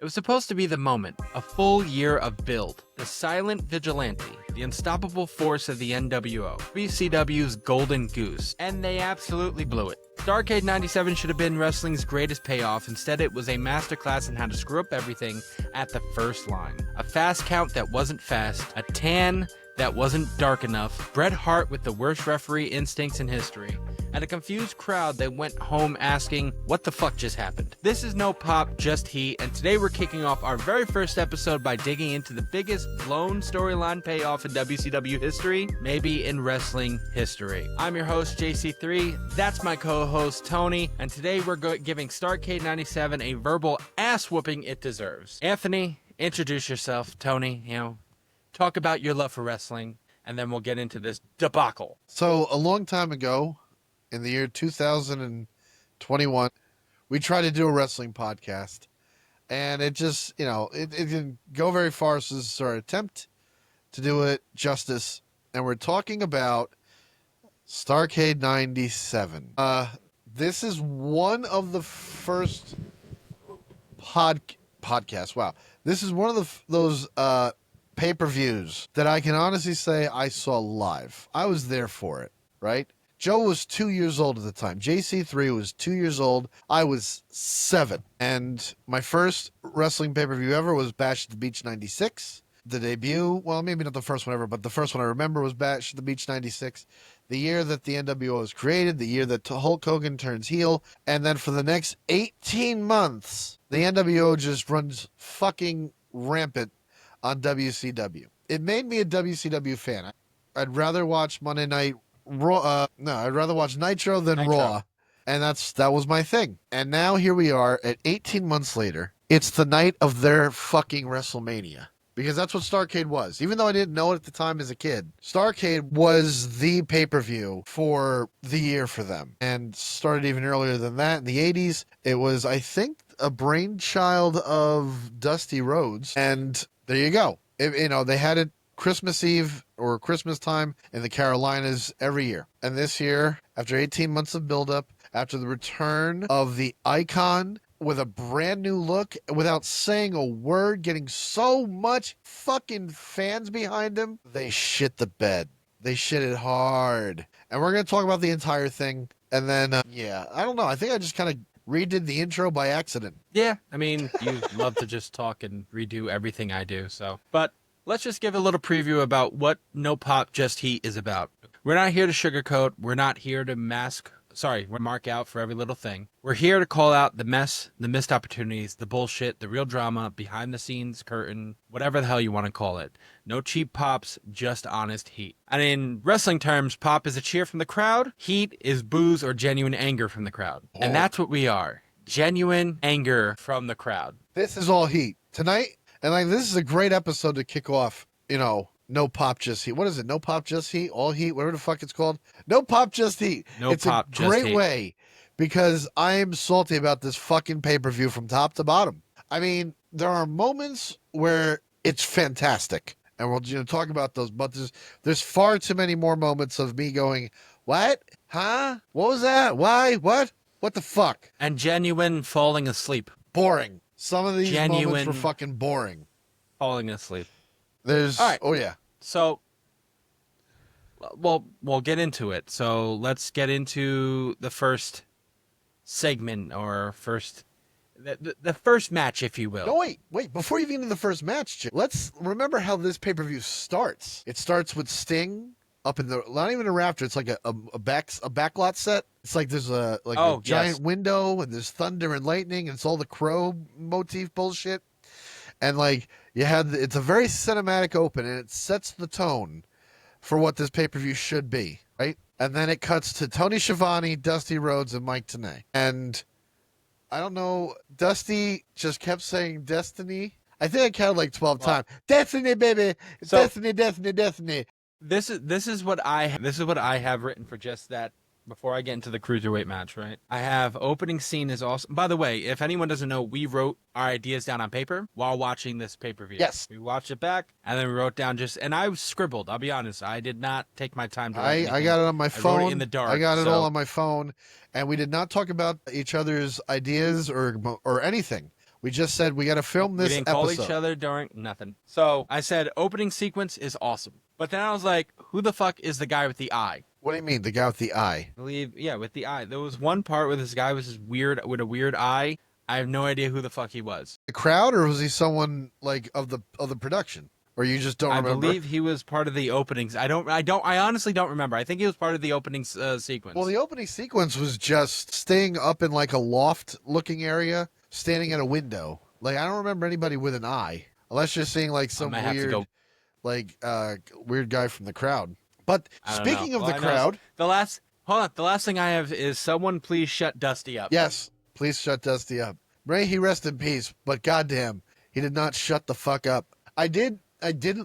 It was supposed to be the moment, a full year of build, the silent vigilante, the unstoppable force of the NWO, WCW's golden goose, and they absolutely blew it. Starrcade 97 should have been wrestling's greatest payoff. Instead, it was a masterclass in how to screw up everything at the first line. A fast count that wasn't fast, a tan that wasn't dark enough, Bret Hart with the worst referee instincts in history, and a confused crowd that went home asking, what the fuck just happened? This is No Pop, Just Heat, and today we're kicking off our very first episode by digging into the biggest blown storyline payoff in WCW history, maybe in wrestling history. I'm your host, JC3, that's my co-host, Tony, and today we're giving Starrcade 97 a verbal ass-whooping it deserves. Anthony, introduce yourself. Tony, talk about your love for wrestling, and then we'll get into this debacle. So, a long time ago, in the year 2021, we tried to do a wrestling podcast, and it just, it didn't go very far, so this is our attempt to do it justice, and we're talking about Starrcade 97. This is one of the first podcasts. Wow. This is one of those pay-per-views that I can honestly say I saw live. I was there for it, right? Joe was 2 years old at the time. JC3 was 2 years old. I was 7. And my first wrestling pay-per-view ever was Bash at the Beach 96. The debut, well, maybe not the first one ever, but the first one I remember was Bash at the Beach 96. The year that the NWO was created, the year that Hulk Hogan turns heel. And then for the next 18 months, the NWO just runs fucking rampant on WCW. It made me a WCW fan. I'd rather watch Monday Night Raw. I'd rather watch Nitro than Raw. And that was my thing. And now here we are at 18 months later. It's the night of their fucking WrestleMania. Because that's what Starrcade was. Even though I didn't know it at the time as a kid, Starrcade was the pay-per-view for the year for them. And started even earlier than that. In the 80s, it was, I think, a brainchild of Dusty Rhodes. And there you go. They had it Christmas Eve or Christmas time in the Carolinas every year. And this year, after 18 months of buildup, after the return of the Icon with a brand new look, without saying a word, getting so much fucking fans behind him, they shit the bed. They shit it hard. And we're going to talk about the entire thing. And then, I don't know. I think I just kind of redid the intro by accident. Yeah, I mean, you love to just talk and redo everything I do, so. But let's just give a little preview about what No Pop, Just Heat is about. We're not here to sugarcoat. We're not here to mark out for every little thing. We're here to call out the mess, the missed opportunities, the bullshit, the real drama, behind the scenes curtain, whatever the hell you want to call it. No cheap pops, just honest heat. And in wrestling terms, pop is a cheer from the crowd. Heat is booze or genuine anger from the crowd. And that's what we are. Genuine anger from the crowd. This is all heat. Tonight, and this is a great episode to kick off, No Pop, Just Heat. What is it? No Pop, Just Heat? All Heat? Whatever the fuck it's called. No Pop, Just Heat. It's a great way because I am salty about this fucking pay-per-view from top to bottom. I mean, there are moments where it's fantastic, and we'll talk about those, but there's far too many more moments of me going, what? Huh? What was that? Why? What? What the fuck? And genuine falling asleep. Boring. Some of these moments were fucking boring. Falling asleep. All right. Oh, yeah. So, we'll get into it. So let's get into the first segment or the first match, if you will. No, wait. Before you get into the first match, Jim, let's remember how this pay-per-view starts. It starts with Sting up in the, not even a rafter. It's like a backlot set. It's like there's a giant window and there's thunder and lightning and it's all the crow motif bullshit. And it's a very cinematic open, and it sets the tone for what this pay-per-view should be, right? And then it cuts to Tony Schiavone, Dusty Rhodes, and Mike Tenay. And I don't know, Dusty just kept saying Destiny. I think I counted 12 times. Destiny, baby, Destiny, Destiny, Destiny. This is what I have written for just that. Before I get into the cruiserweight match, right? I have opening scene is awesome. By the way, if anyone doesn't know, we wrote our ideas down on paper while watching this pay-per-view. Yes. We watched it back, and then we wrote down and I scribbled. I'll be honest. I did not take my time to write I got it on my phone. I wrote it in the dark. I got it all on my phone, and we did not talk about each other's ideas or anything. We just said we got to film We this didn't episode. call each other during nothing. So I said opening sequence is awesome. But then I was like, who the fuck is the guy with the eye? What do you mean, the guy with the eye? I believe, yeah, with the eye. There was one part where this guy was just weird with a weird eye. I have no idea who the fuck he was. The crowd, or was he someone like of the production? Or you just don't remember? I believe he was part of the openings. I honestly don't remember. I think he was part of the opening sequence. Well, the opening sequence was just staying up in like a loft-looking area, standing at a window. Like, I don't remember anybody with an eye, unless you're seeing like some weird, weird guy from the crowd. But speaking of the crowd, the last thing I have is someone please shut Dusty up. Yes, please shut Dusty up. May he rest in peace. But goddamn, he did not shut the fuck up. I didn't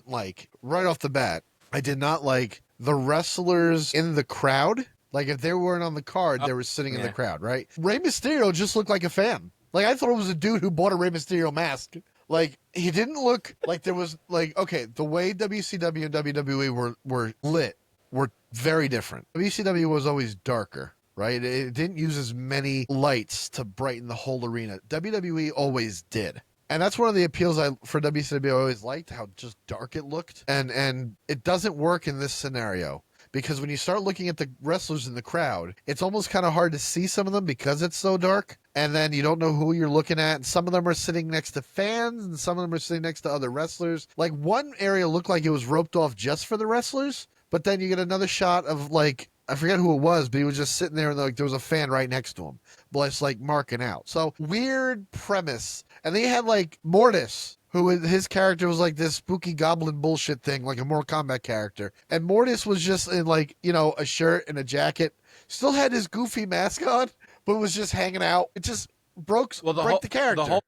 like, right off the bat, I did not like the wrestlers in the crowd. Like, if they weren't on the card, they were sitting in the crowd, right? Rey Mysterio just looked like a fan. Like, I thought it was a dude who bought a Rey Mysterio mask. Like, he didn't look like there was, like, okay, the way WCW and WWE were lit were very different. WCW was always darker, right? It didn't use as many lights to brighten the whole arena. WWE always did. And that's one of the appeals for WCW I always liked, how just dark it looked. And it doesn't work in this scenario. Because when you start looking at the wrestlers in the crowd, it's almost kind of hard to see some of them because it's so dark. And then you don't know who you're looking at. And some of them are sitting next to fans, and some of them are sitting next to other wrestlers. Like, one area looked like it was roped off just for the wrestlers. But then you get another shot of, like, I forget who it was, but he was just sitting there and like there was a fan right next to him. Bless, like, marking out. So, weird premise. And then you had, like, Mortis, who his character was like this spooky goblin bullshit thing, like a Mortal Kombat character. And Mortis was just in, like, you know, a shirt and a jacket. Still had his goofy mask on, but was just hanging out. It just broke the character.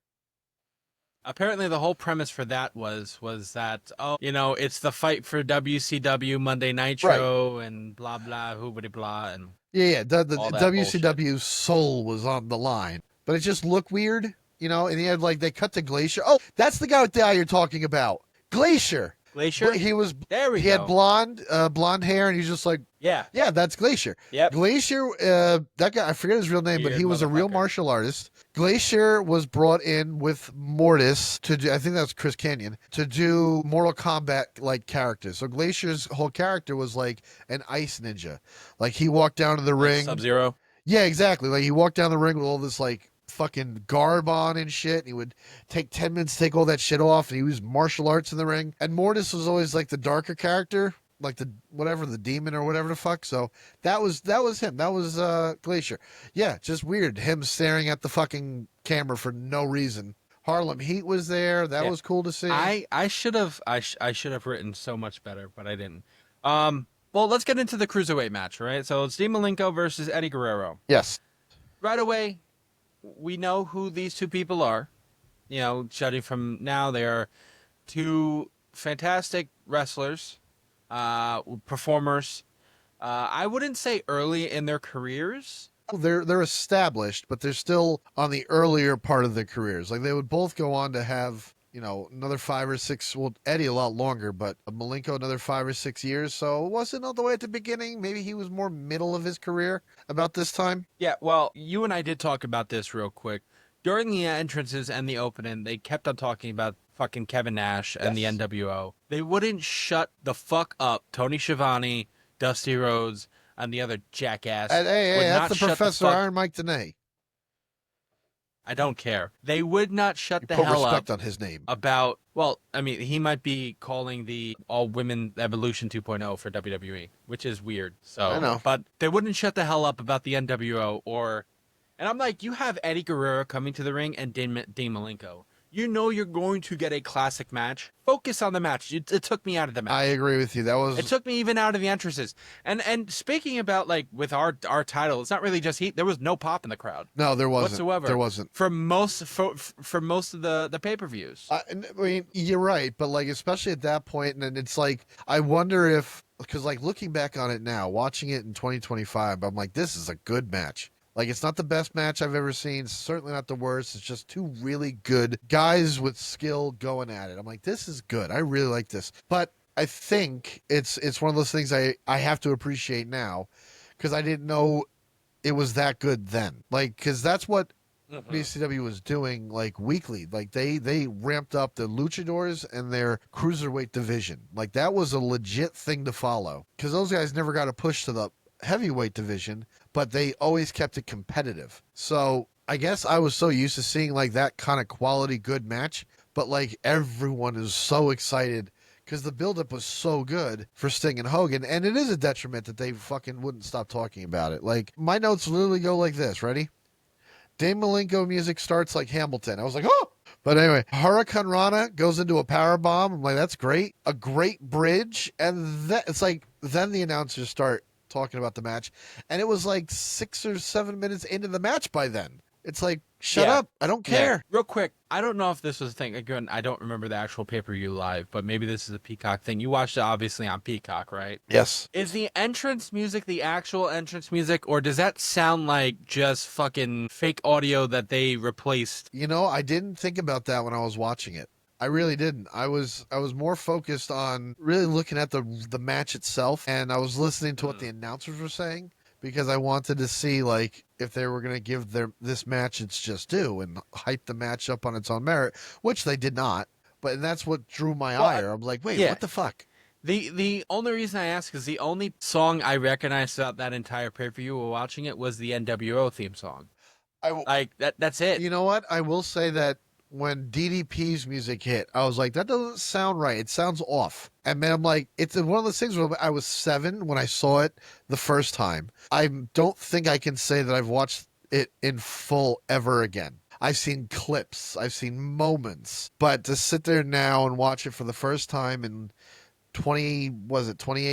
Apparently the whole premise for that was that, oh, you know, it's the fight for WCW Monday Nitro and blah, blah, hoobity blah. And yeah. The WCW soul was on the line. But it just looked weird, you know, and he had, like, they cut to Glacier. Oh, that's the guy with the eye you're talking about. Glacier. Glacier? He was, there we go. He had blonde hair, and he's just like, yeah, that's Glacier. Yep. Glacier, that guy, I forget his real name, but he was a real martial artist. Glacier was brought in with Mortis to do, I think that's Chris Kanyon, to do Mortal Kombat-like characters. So Glacier's whole character was like an ice ninja. Like, he walked down to the ring. Sub-Zero? Yeah, exactly. Like, he walked down the ring with all this, like, fucking garb on and shit. And he would take 10 minutes to take all that shit off, and he used martial arts in the ring. And Mortis was always like the darker character, like the demon or whatever the fuck. So that was him. That was Glacier. Yeah, just weird. Him staring at the fucking camera for no reason. Harlem Heat was there. That was cool to see. I should have written so much better, but I didn't. Well, let's get into the cruiserweight match, right? So it's Dean Malenko versus Eddie Guerrero. Yes. Right away, we know who these two people are. You know, judging from now, they are two fantastic wrestlers, performers. I wouldn't say early in their careers. They're established, but they're still on the earlier part of their careers. Like, they would both go on to have, you know, another 5 or 6. Well, Eddie a lot longer, but Malenko another 5 or 6 years. So it wasn't all the way at the beginning. Maybe he was more middle of his career about this time. Yeah, well, you and I did talk about this real quick. During the entrances and the opening, they kept on talking about fucking Kevin Nash and the NWO. They wouldn't shut the fuck up Tony Schiavone, Dusty Rhodes, and the other jackass. Hey, that's the Professor Iron Mike Tenay. I don't care. They would not shut the hell up. Put respect on his name. About, well, I mean, he might be calling the all-women Evolution 2.0 for WWE, which is weird. So, I know. But they wouldn't shut the hell up about the NWO or... And I'm like, you have Eddie Guerrero coming to the ring and Dean Malenko. You know you're going to get a classic match. Focus on the match. It took me out of the match. I agree with you. It took me even out of the entrances. And speaking about, like, with our title, it's not really just heat. There was no pop in the crowd. No, there wasn't. Whatsoever. There wasn't. For most of the pay-per-views. I mean, you're right, but, like, especially at that point, and it's like, I wonder if, because, like, looking back on it now, watching it in 2025, I'm like, this is a good match. Like, it's not the best match I've ever seen. Certainly not the worst. It's just two really good guys with skill going at it. I'm like, this is good. I really like this. But I think it's one of those things I have to appreciate now because I didn't know it was that good then. Like, because that's what WCW was doing like weekly. Like they ramped up the luchadors and their cruiserweight division. Like that was a legit thing to follow because those guys never got a push to the heavyweight division, but they always kept it competitive. So I guess I was so used to seeing like that kind of quality good match, but like everyone is so excited because the buildup was so good for Sting and Hogan, and it is a detriment that they fucking wouldn't stop talking about it. Like my notes literally go like this. Ready? Dave Malenko music starts like Hamilton. I was like, oh! But anyway, Hurricane Rana goes into a power bomb. I'm like, that's great. A great bridge. And it's like, then the announcers start talking about the match. And it was like 6 or 7 minutes into the match by then. It's like, shut up. I don't care. Yeah. Real quick, I don't know if this was a thing. Again, I don't remember the actual pay-per-view live, but maybe this is a Peacock thing. You watched it obviously on Peacock, right? Yes. Is the entrance music the actual entrance music, or does that sound like just fucking fake audio that they replaced? You know, I didn't think about that when I was watching it. I really didn't. I was more focused on really looking at the match itself, and I was listening to what the announcers were saying because I wanted to see like if they were going to give this match its just due and hype the match up on its own merit, which they did not. But that's what drew my ire. I'm like, wait, what the fuck? The only reason I ask is the only song I recognized throughout that entire pay-per-view while watching it was the NWO theme song. That's it. You know what? I will say that when DDP's music hit, I was like, that doesn't sound right. It sounds off. And then I'm like, it's one of those things where I was 7 when I saw it the first time. I don't think I can say that I've watched it in full ever again. I've seen clips, I've seen moments, but to sit there now and watch it for the first time in 28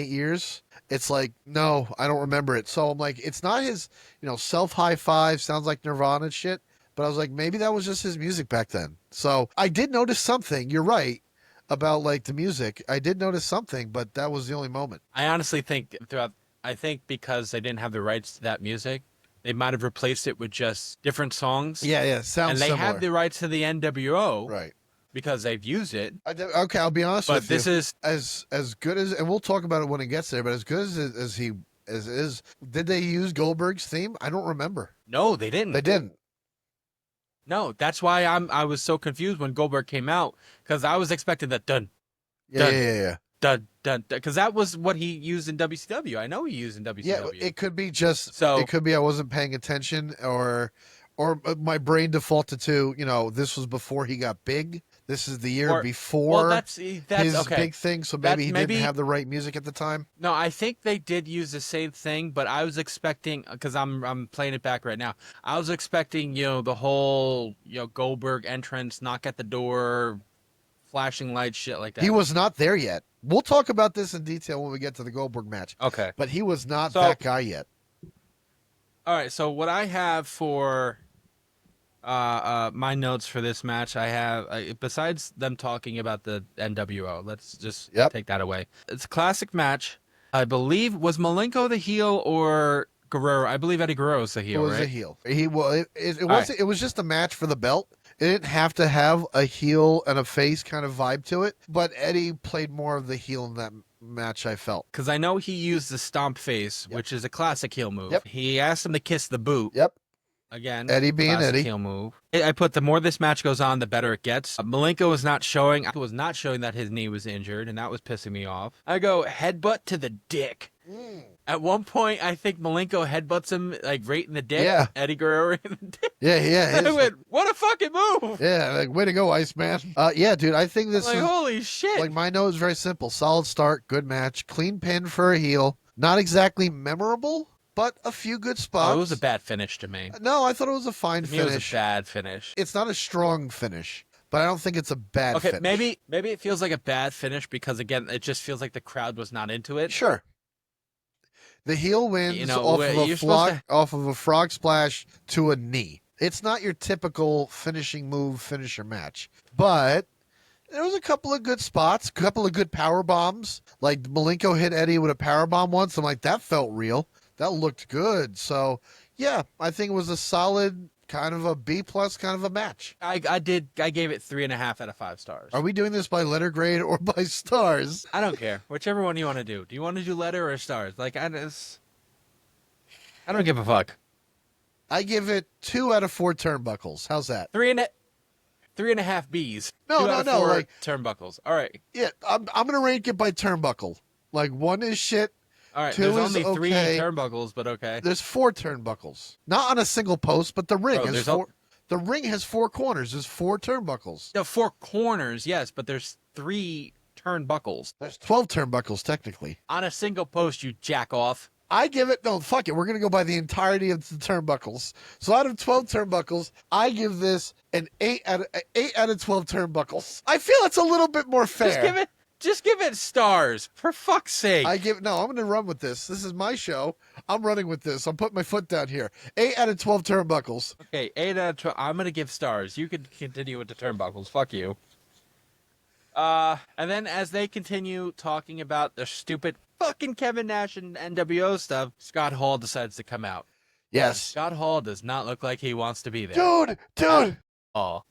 years? It's like, no, I don't remember it. So I'm like, it's not his, self high five, sounds like Nirvana shit. But I was like, maybe that was just his music back then. So I did notice something. You're right about like the music. I did notice something, but that was the only moment. I honestly think because they didn't have the rights to that music, they might have replaced it with just different songs. Yeah, sounds and they similar. have the rights to the NWO, right? Because they've used it. Okay, I'll be honest with you. But this is as good as, and we'll talk about it when it gets there. But as good as he is, did they use Goldberg's theme? I don't remember. No, they didn't. They didn't. No, that's why I was so confused when Goldberg came out because I was expecting that dun, yeah, because that was what he used in WCW. I know he used in WCW. Yeah, it could be just it could be I wasn't paying attention or my brain defaulted to this was before he got big. This is the year before that's his okay. big thing, so maybe he didn't have the right music at the time. No, I think they did use the same thing, but I was expecting, because I'm playing it back right now, I was expecting, the whole, Goldberg entrance, knock at the door, flashing lights, shit like that. He was not there yet. We'll talk about this in detail when we get to the Goldberg match. Okay. But he was not that guy yet. All right, so what I have for... my notes for this match, I have besides them talking about the NWO. Let's just take that away. It's a classic match. I believe was Malenko the heel or Guerrero? I believe Eddie Guerrero's the heel. It was a heel. It was just a match for the belt. It didn't have to have a heel and a face kind of vibe to it, but Eddie played more of the heel in that match, I felt. Because I know he used the stomp face, which is a classic heel move. Yep. He asked him to kiss the boot. Yep. Again, Eddie being Eddie. Heel move. I put the more this match goes on, the better it gets. Malenko was not showing that his knee was injured, and that was pissing me off. I go headbutt to the dick. At one point, I think Malenko headbutts him like right in the dick. Yeah. Eddie Guerrero in the dick. Yeah. I went, what a fucking move. Yeah, like way to go, Iceman. Yeah, dude, I think this is holy shit. Like my note is very simple. Solid start, good match, clean pin for a heel. Not exactly memorable, but a few good spots. Oh, it was a bad finish to me. No, I thought it was a fine finish. It was a bad finish. It's not a strong finish, but I don't think it's a bad finish. Okay, maybe it feels like a bad finish because, again, it just feels like the crowd was not into it. Sure. The heel wins off of a frog splash to a knee. It's not your typical finishing move, finisher match. But there was a couple of good spots, a couple of good power bombs. Like Malenko hit Eddie with a power bomb once. I'm like, that felt real. That looked good. So, yeah, I think it was a solid kind of a B+ kind of a match. I gave it 3.5 out of 5 stars. Are we doing this by letter grade or by stars? I don't care. Whichever one you want to do. Do you want to do letter or stars? Like, I don't give a fuck. I give it 2 out of 4 turnbuckles. How's that? 3.5 Bs. No, 2 no, out of no, 4 like- turnbuckles. All right. Yeah, I'm gonna rank it by turnbuckle. Like 1 is shit. All right. 2 There's is only 3 okay. turnbuckles, but okay. There's 4 turnbuckles. Not on a single post, but the ring Bro, has there's 4. The ring has 4 corners. There's 4 turnbuckles. No, 4 corners, yes, but there's 3 turnbuckles. There's 12 turnbuckles technically. On a single post, you jack off. I give it no. Fuck it. We're gonna go by the entirety of the turnbuckles. So out of 12 turnbuckles, I give this an 8 out of 12 turnbuckles. I feel it's a little bit more fair. Just give it stars, for fuck's sake. I'm gonna run with this. This is my show. I'm running with this. I'm putting my foot down here. 8 out of 12 turnbuckles. Okay, 8 out of 12. I'm gonna give stars. You can continue with the turnbuckles. Fuck you. And then as they continue talking about the stupid fucking Kevin Nash and NWO stuff, Scott Hall decides to come out. Yes. Scott Hall does not look like he wants to be there. Dude. Oh.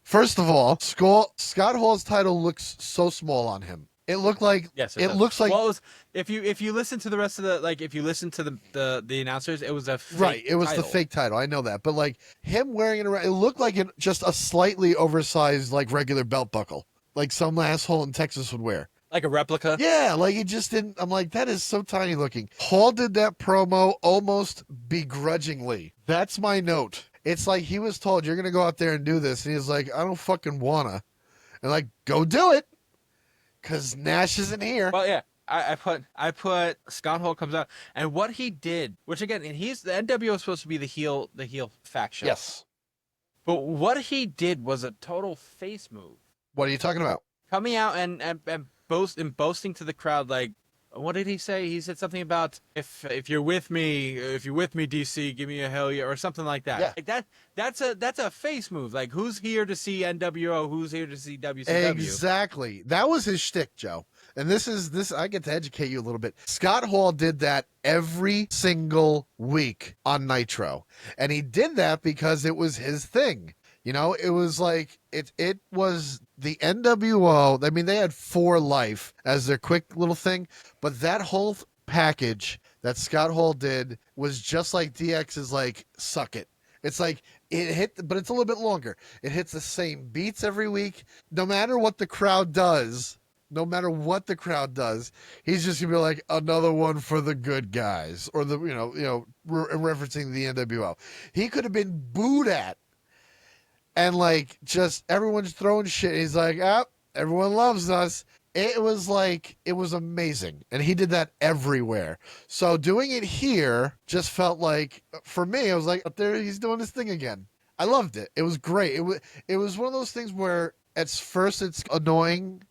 First of all, Scott Hall's title looks so small on him. It looked like Yes, it does. looks like well, it was, if you listen to the rest of the if you listen to the announcers, it was a fake right. It was title. the fake title. I know that, but like him wearing it around, it looked like just a slightly oversized like regular belt buckle, like some asshole in Texas would wear. Like a replica. Yeah, like it just didn't. I'm like, that is so tiny looking. Hall did that promo almost begrudgingly. That's my note. It's like he was told, you're going to go out there and do this. And he's like, I don't fucking wanna. And like, go do it. Because Nash isn't here. Well, yeah. I put Scott Hall comes out, and what he did, which again, and the NWO is supposed to be the heel faction. Yes. But what he did was a total face move. What are you talking about? Coming out and boasting to the crowd, like, what did he say? He said something about if you're with me, DC, give me a hell yeah, or something like that. Yeah. Like that's a face move. Like, who's here to see NWO? Who's here to see WCW? Exactly. That was his shtick, Joe. And this I get to educate you a little bit. Scott Hall did that every single week on Nitro. And he did that because it was his thing. You know, it was like it was the NWO. I mean, they had For Life as their quick little thing, but that whole package that Scott Hall did was just like DX's like Suck It. It's like it hit, but it's a little bit longer. It hits the same beats every week, no matter what the crowd does. No matter what the crowd does, he's just gonna be like, another one for the good guys, or the referencing the NWO. He could have been booed at. And like just everyone's throwing shit. He's like, everyone loves us. It was amazing. And he did that everywhere. So doing it here just felt like, for me, I was like, up there, he's doing his thing again. I loved it. It was great. It was one of those things where at first it's annoying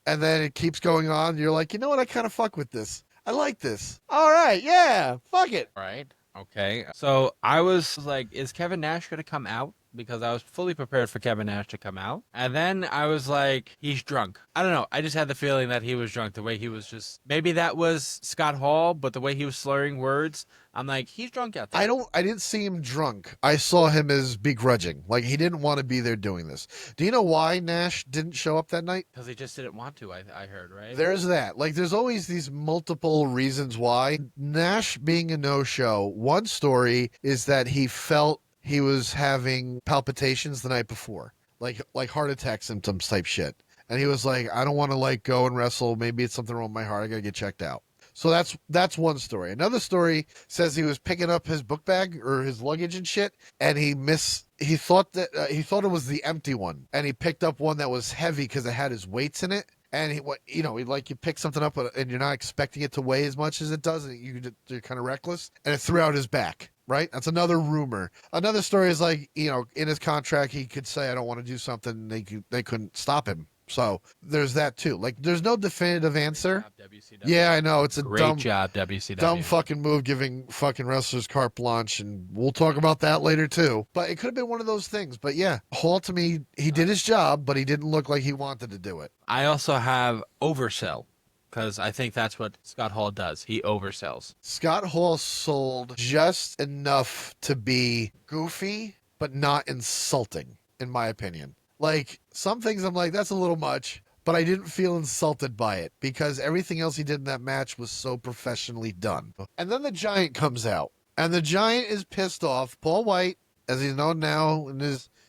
and then it keeps going on. You're like, you know what? I kind of fuck with this. I like this. All right. Yeah. Fuck it. Right. Okay. So I was like, is Kevin Nash going to come out? Because I was fully prepared for Kevin Nash to come out. And then I was like, he's drunk. I don't know. I just had the feeling that he was drunk. The way he was just, maybe that was Scott Hall, but the way he was slurring words, I'm like, he's drunk out there. I didn't see him drunk. I saw him as begrudging. Like he didn't want to be there doing this. Do you know why Nash didn't show up that night? Because he just didn't want to, I heard, right? There's that. Like there's always these multiple reasons why. Nash being a no-show, one story is that he felt he was having palpitations the night before, like heart attack symptoms type shit. And he was like, I don't want to like go and wrestle. Maybe it's something wrong with my heart. I got to get checked out. So that's one story. Another story says he was picking up his book bag or his luggage and shit, and he thought it was the empty one, and he picked up one that was heavy because it had his weights in it. And you pick something up and you're not expecting it to weigh as much as it does, and you're kind of reckless, and it threw out his back. Right? That's another rumor. Another story is like, in his contract, he could say, I don't want to do something. And they couldn't stop him. So there's that too. Like, there's no definitive answer. Great job, WCW. Yeah, I know. It's a Great job, WCW. dumb fucking move, giving fucking wrestlers carte blanche. And we'll talk about that later too. But it could have been one of those things. But yeah, Hall to me, he did his job, but he didn't look like he wanted to do it. I also have oversell. Because I think that's what Scott Hall does. He oversells. Scott Hall sold just enough to be goofy, but not insulting, in my opinion. Like, some things I'm like, that's a little much, but I didn't feel insulted by it because everything else he did in that match was so professionally done. And then the Giant comes out. And the Giant is pissed off. Paul White, as he's known now,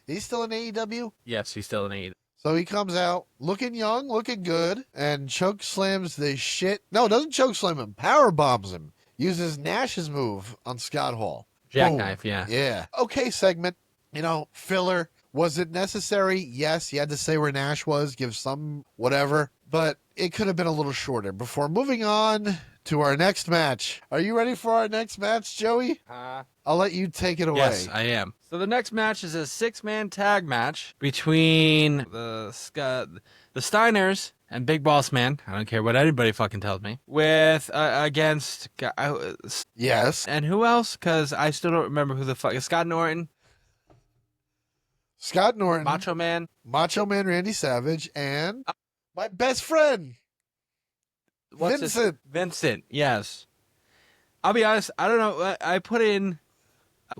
he's still in AEW? Yes, he's still in AEW. So he comes out looking young, looking good, and choke slams the shit. No, doesn't choke slam him. Power bombs him. Uses Nash's move on Scott Hall. Jackknife, yeah. Yeah. Okay, segment. Filler. Was it necessary? Yes. You had to say where Nash was, give some whatever. But it could have been a little shorter. Before moving on to our next match. Are you ready for our next match, Joey? I'll let you take it away. Yes, I am. So the next match is a 6-man tag match between the Steiners and Big Boss Man. I don't care what anybody fucking tells me. With against Yes. And who else? Because I still don't remember who the fuck is Scott Norton. Macho Man Randy Savage, and my best friend, Vincent, yes. I'll be honest, I don't know. I put in,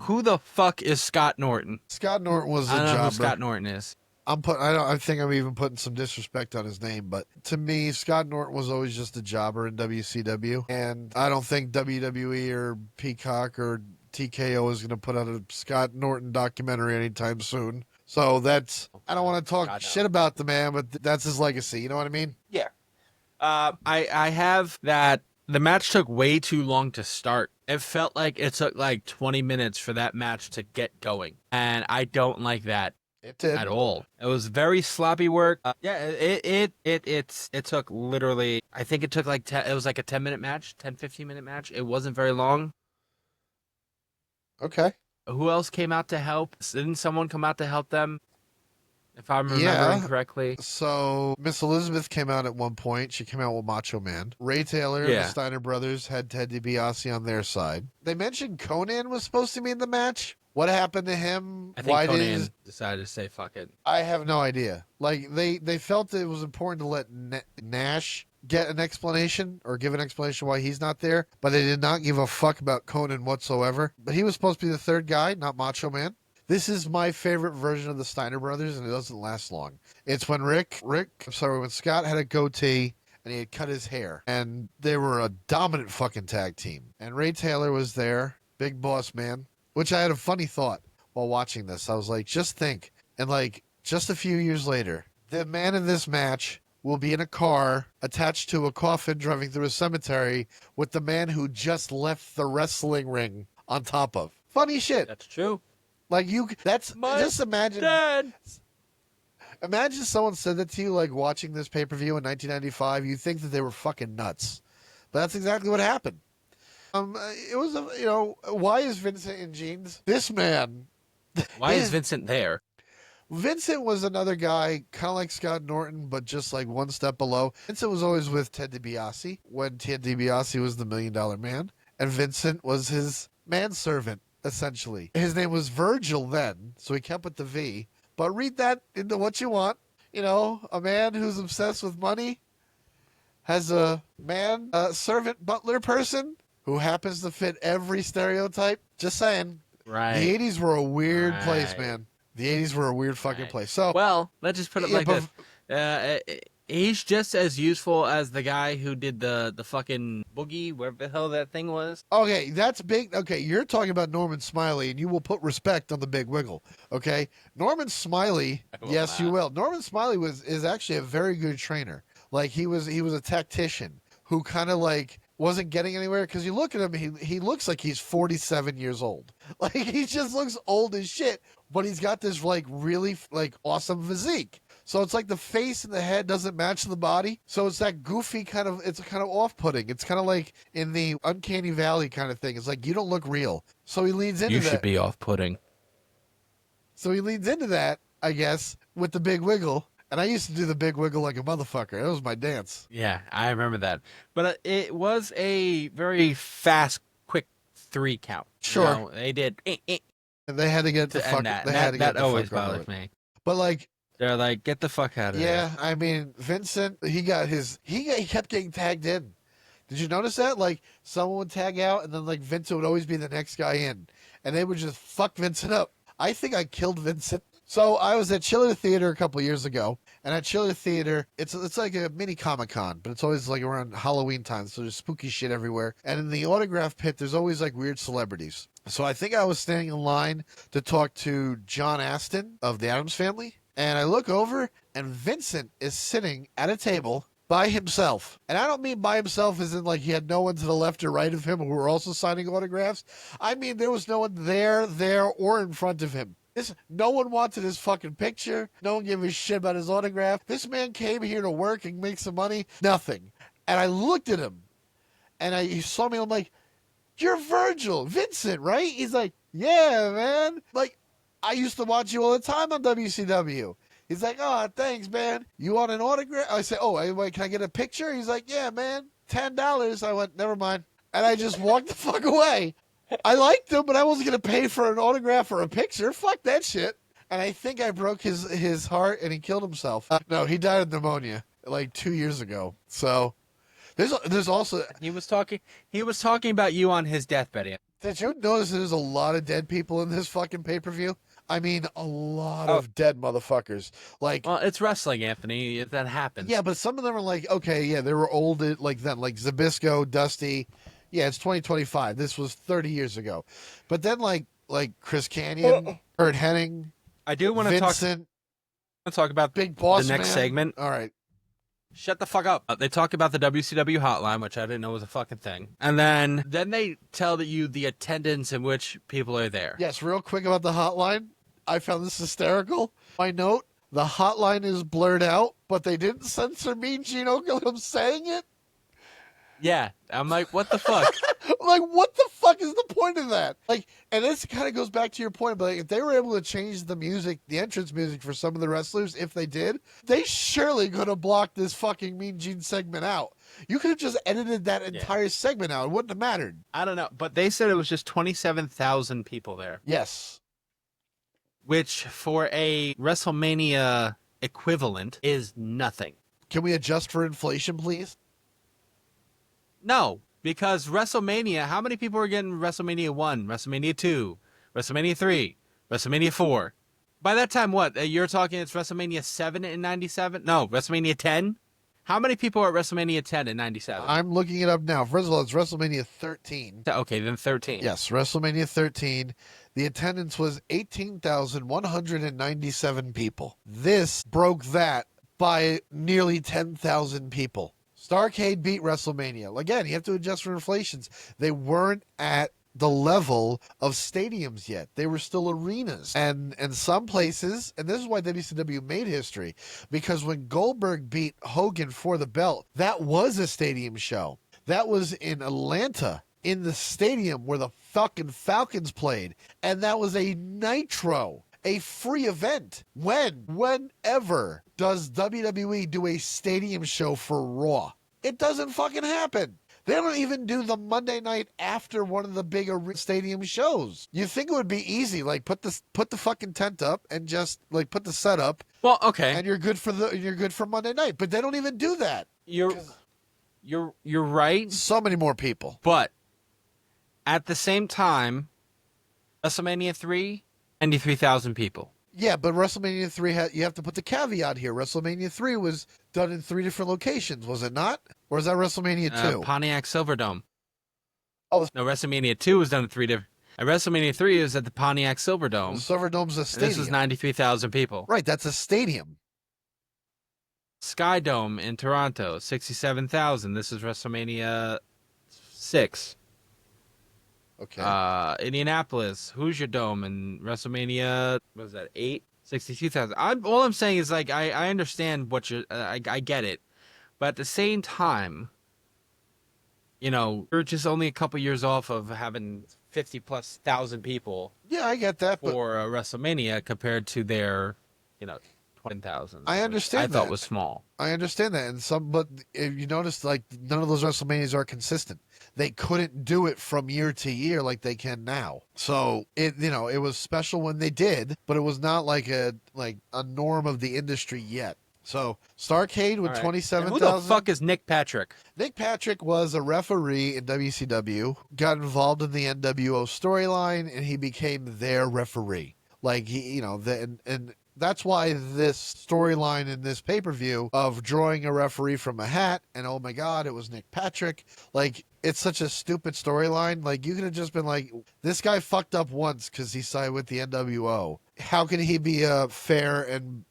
who the fuck is Scott Norton? Scott Norton was a I don't know jobber. who Scott Norton is. I think I'm even putting some disrespect on his name, but to me, Scott Norton was always just a jobber in WCW, and I don't think WWE or Peacock or TKO is going to put out a Scott Norton documentary anytime soon. So I don't want to talk shit about the man, but that's his legacy. You know what I mean? Yeah. I have that the match took way too long to start. It felt like it took like 20 minutes for that match to get going. And I don't like that. It did. At all. It was very sloppy work. It took literally, I think it took like it was like a 10-minute match, 15-minute match. It wasn't very long. Okay. Who else came out to help? Didn't someone come out to help them? If I'm remembering correctly. So Miss Elizabeth came out at one point. She came out with Macho Man. Ray Taylor and the Steiner brothers had Ted DiBiase on their side. They mentioned Conan was supposed to be in the match. What happened to him? I think Conan decided to say fuck it. I have no idea. Like they felt it was important to let Nash get an explanation or give an explanation why he's not there, but they did not give a fuck about Conan whatsoever. But he was supposed to be the third guy, not Macho Man. This is my favorite version of the Steiner brothers, and it doesn't last long. It's when when Scott had a goatee and he had cut his hair, and they were a dominant fucking tag team. And Ray Taylor was there, Big Boss Man, which I had a funny thought while watching this. I was like, just think, and like just a few years later, the man in this match will be in a car attached to a coffin driving through a cemetery with the man who just left the wrestling ring on top of. Funny shit. That's true. Like just imagine. Dad. Imagine someone said that to you, like watching this pay-per-view in 1995. You think that they were fucking nuts, but that's exactly what happened. It was why is Vincent in jeans? This man. Why is Vincent there? Vincent was another guy, kind of like Scott Norton, but just like one step below. Vincent was always with Ted DiBiase when Ted DiBiase was the $1 Million Man, and Vincent was his manservant. Essentially, his name was Virgil then, so he kept with the V. But read that into what you want. A man who's obsessed with money has a servant butler person who happens to fit every stereotype. Just saying. Right. The 80s were a weird place, man. The 80s were a weird fucking place. So, well, let's just put it like this. He's just as useful as the guy who did the fucking boogie, wherever the hell that thing was. Okay, that's big. Okay, you're talking about Norman Smiley, and you will put respect on the Big Wiggle. Okay, Norman Smiley. Yes, you will. Norman Smiley is actually a very good trainer. Like he was a tactician who kind of like wasn't getting anywhere because you look at him, he looks like he's 47 years old. Like he just looks old as shit, but he's got this like really like awesome physique. So it's like the face and the head doesn't match the body. So it's that goofy kind of, it's kind of off-putting. It's kind of like in the Uncanny Valley kind of thing. It's like, you don't look real. So he leans into that. You should be off-putting. So he leans into that, I guess, with the Big Wiggle. And I used to do the Big Wiggle like a motherfucker. That was my dance. Yeah, I remember that. But it was a very fast, quick 3 count. Sure. They did. And they had to get the fuck out. That always bothers me. But like, they're like, get the fuck out of here. Yeah, I mean, Vincent, he kept getting tagged in. Did you notice that? Like, someone would tag out, and then, like, Vincent would always be the next guy in. And they would just fuck Vincent up. I think I killed Vincent. So I was at Chiller Theater a couple years ago, And at Chiller Theater, it's like a mini Comic-Con, but it's always like around Halloween time, so there's spooky shit everywhere. And in the autograph pit, there's always like weird celebrities. So I think I was standing in line to talk to John Astin of the Addams Family, and I look over, and Vincent is sitting at a table by himself. And I don't mean by himself as in like he had no one to the left or right of him who were also signing autographs. I mean there was no one there, or in front of him. No one wanted his fucking picture. No one gave a shit about his autograph. This man came here to work and make some money. Nothing. And I looked at him, and he saw me, and I'm like, you're Virgil, Vincent, right? He's like, yeah, man. Like, I used to watch you all the time on WCW. He's like, oh, thanks, man. You want an autograph? I said, oh, wait, can I get a picture? He's like, yeah, man, $10. I went, never mind. And I just walked the fuck away. I liked him, but I wasn't going to pay for an autograph or a picture. Fuck that shit. And I think I broke his heart, and he killed himself. No, he died of pneumonia like 2 years ago. So there's also... He was talking about you on his deathbed. Did you notice there's a lot of dead people in this fucking pay-per-view? I mean, a lot of dead motherfuckers. Like, well, it's wrestling, Anthony. That happens. Yeah, but some of them are like, okay, yeah, they were old like then, like Zbyszko, Dusty. Yeah, it's 2025. This was 30 years ago. But then like Chris Kanyon, Kurt Hennig, I do want to talk about Big Boss the next Man. segment. All right. Shut the fuck up. They talk about the WCW hotline, which I didn't know was a fucking thing. And then they tell you the attendance in which people are there. Yes, real quick about the hotline. I found this hysterical. My note, the hotline is blurred out, but they didn't censor Mean Gene Okerlund saying it. Yeah, I'm like, what the fuck? Like, what the fuck is the point of that? Like, and this kind of goes back to your point, but like, if they were able to change the music, the entrance music for some of the wrestlers, if they did, they surely could have blocked this fucking Mean Gene segment out. You could have just edited that entire segment out. It wouldn't have mattered. I don't know, but they said it was just 27,000 people there. Yes. Which, for a WrestleMania equivalent, is nothing. Can we adjust for inflation, please? No, because WrestleMania, how many people were getting WrestleMania 1, WrestleMania 2, WrestleMania 3, WrestleMania 4? By that time, what? You're talking it's WrestleMania 7 in 97? No, WrestleMania 10? How many people are at WrestleMania 10 in 97? I'm looking it up now. First of all, it's WrestleMania 13. Okay, then 13. Yes, WrestleMania 13. The attendance was 18,197 people. This broke that by nearly 10,000 people. Starrcade beat WrestleMania. Again, you have to adjust for inflations. They weren't at the level of stadiums yet. They were still arenas. And some places, and this is why WCW made history, because when Goldberg beat Hogan for the belt, that was a stadium show. That was in Atlanta, in the stadium where the fucking Falcons played. And that was a Nitro, a free event. Whenever does WWE do a stadium show for Raw? It doesn't fucking happen. They don't even do the Monday night after one of the bigger stadium shows. You think it would be easy, like put the fucking tent up and just like put the set up. Well, okay. And you're good for Monday night, but they don't even do that. You're right. So many more people. But at the same time, WrestleMania 3, 93,000 people. Yeah, but WrestleMania 3 you have to put the caveat here. WrestleMania 3 was done in 3 different locations, was it not? Or is that WrestleMania 2? Pontiac Silverdome. Oh, no, WrestleMania 2 was done in 3 different. And WrestleMania 3 is at the Pontiac Silverdome. The Silverdome's a stadium. This was 93,000 people. Right, that's a stadium. Sky Dome in Toronto, 67,000. This is WrestleMania 6. Okay. Indianapolis, Hoosier Dome, and WrestleMania, what was that, 8? 62,000. All I'm saying is, like, I understand what you're, I get it. But at the same time, you know, you're just only a couple years off of having 50+ thousand people. Yeah, I get that. For WrestleMania compared to their, 20,000. I understand I thought was small. I understand that. But if you notice, like, none of those WrestleManias are consistent. They couldn't do it from year to year like they can now. So it was special when they did, but it was not like a norm of the industry yet. So Starrcade with 27,000. Who the fuck is Nick Patrick? Nick Patrick was a referee in WCW, got involved in the NWO storyline, and he became their referee. Like and That's why this storyline in this pay-per-view of drawing a referee from a hat and oh my God, it was Nick Patrick. Like, it's such a stupid storyline. Like, you could have just been like, this guy fucked up once because he signed with the NWO. How can he be a fair and,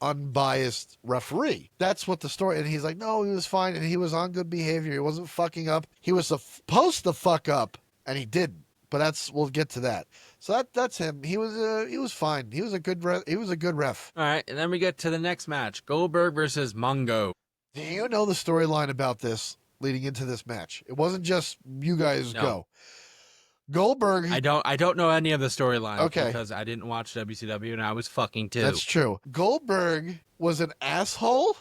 unbiased referee? That's what the story. And he's like, no, he was fine and he was on good behavior. He wasn't fucking up. He was supposed to fuck up and he didn't. But we'll get to that. So that's him. He was fine. He was a good ref. All right, and then we get to the next match: Goldberg versus Mongo. Do you know the storyline about this leading into this match? It wasn't just you guys go. Goldberg. I don't know any of the storylines. Okay. Because I didn't watch WCW and I was fucking too. That's true. Goldberg was an asshole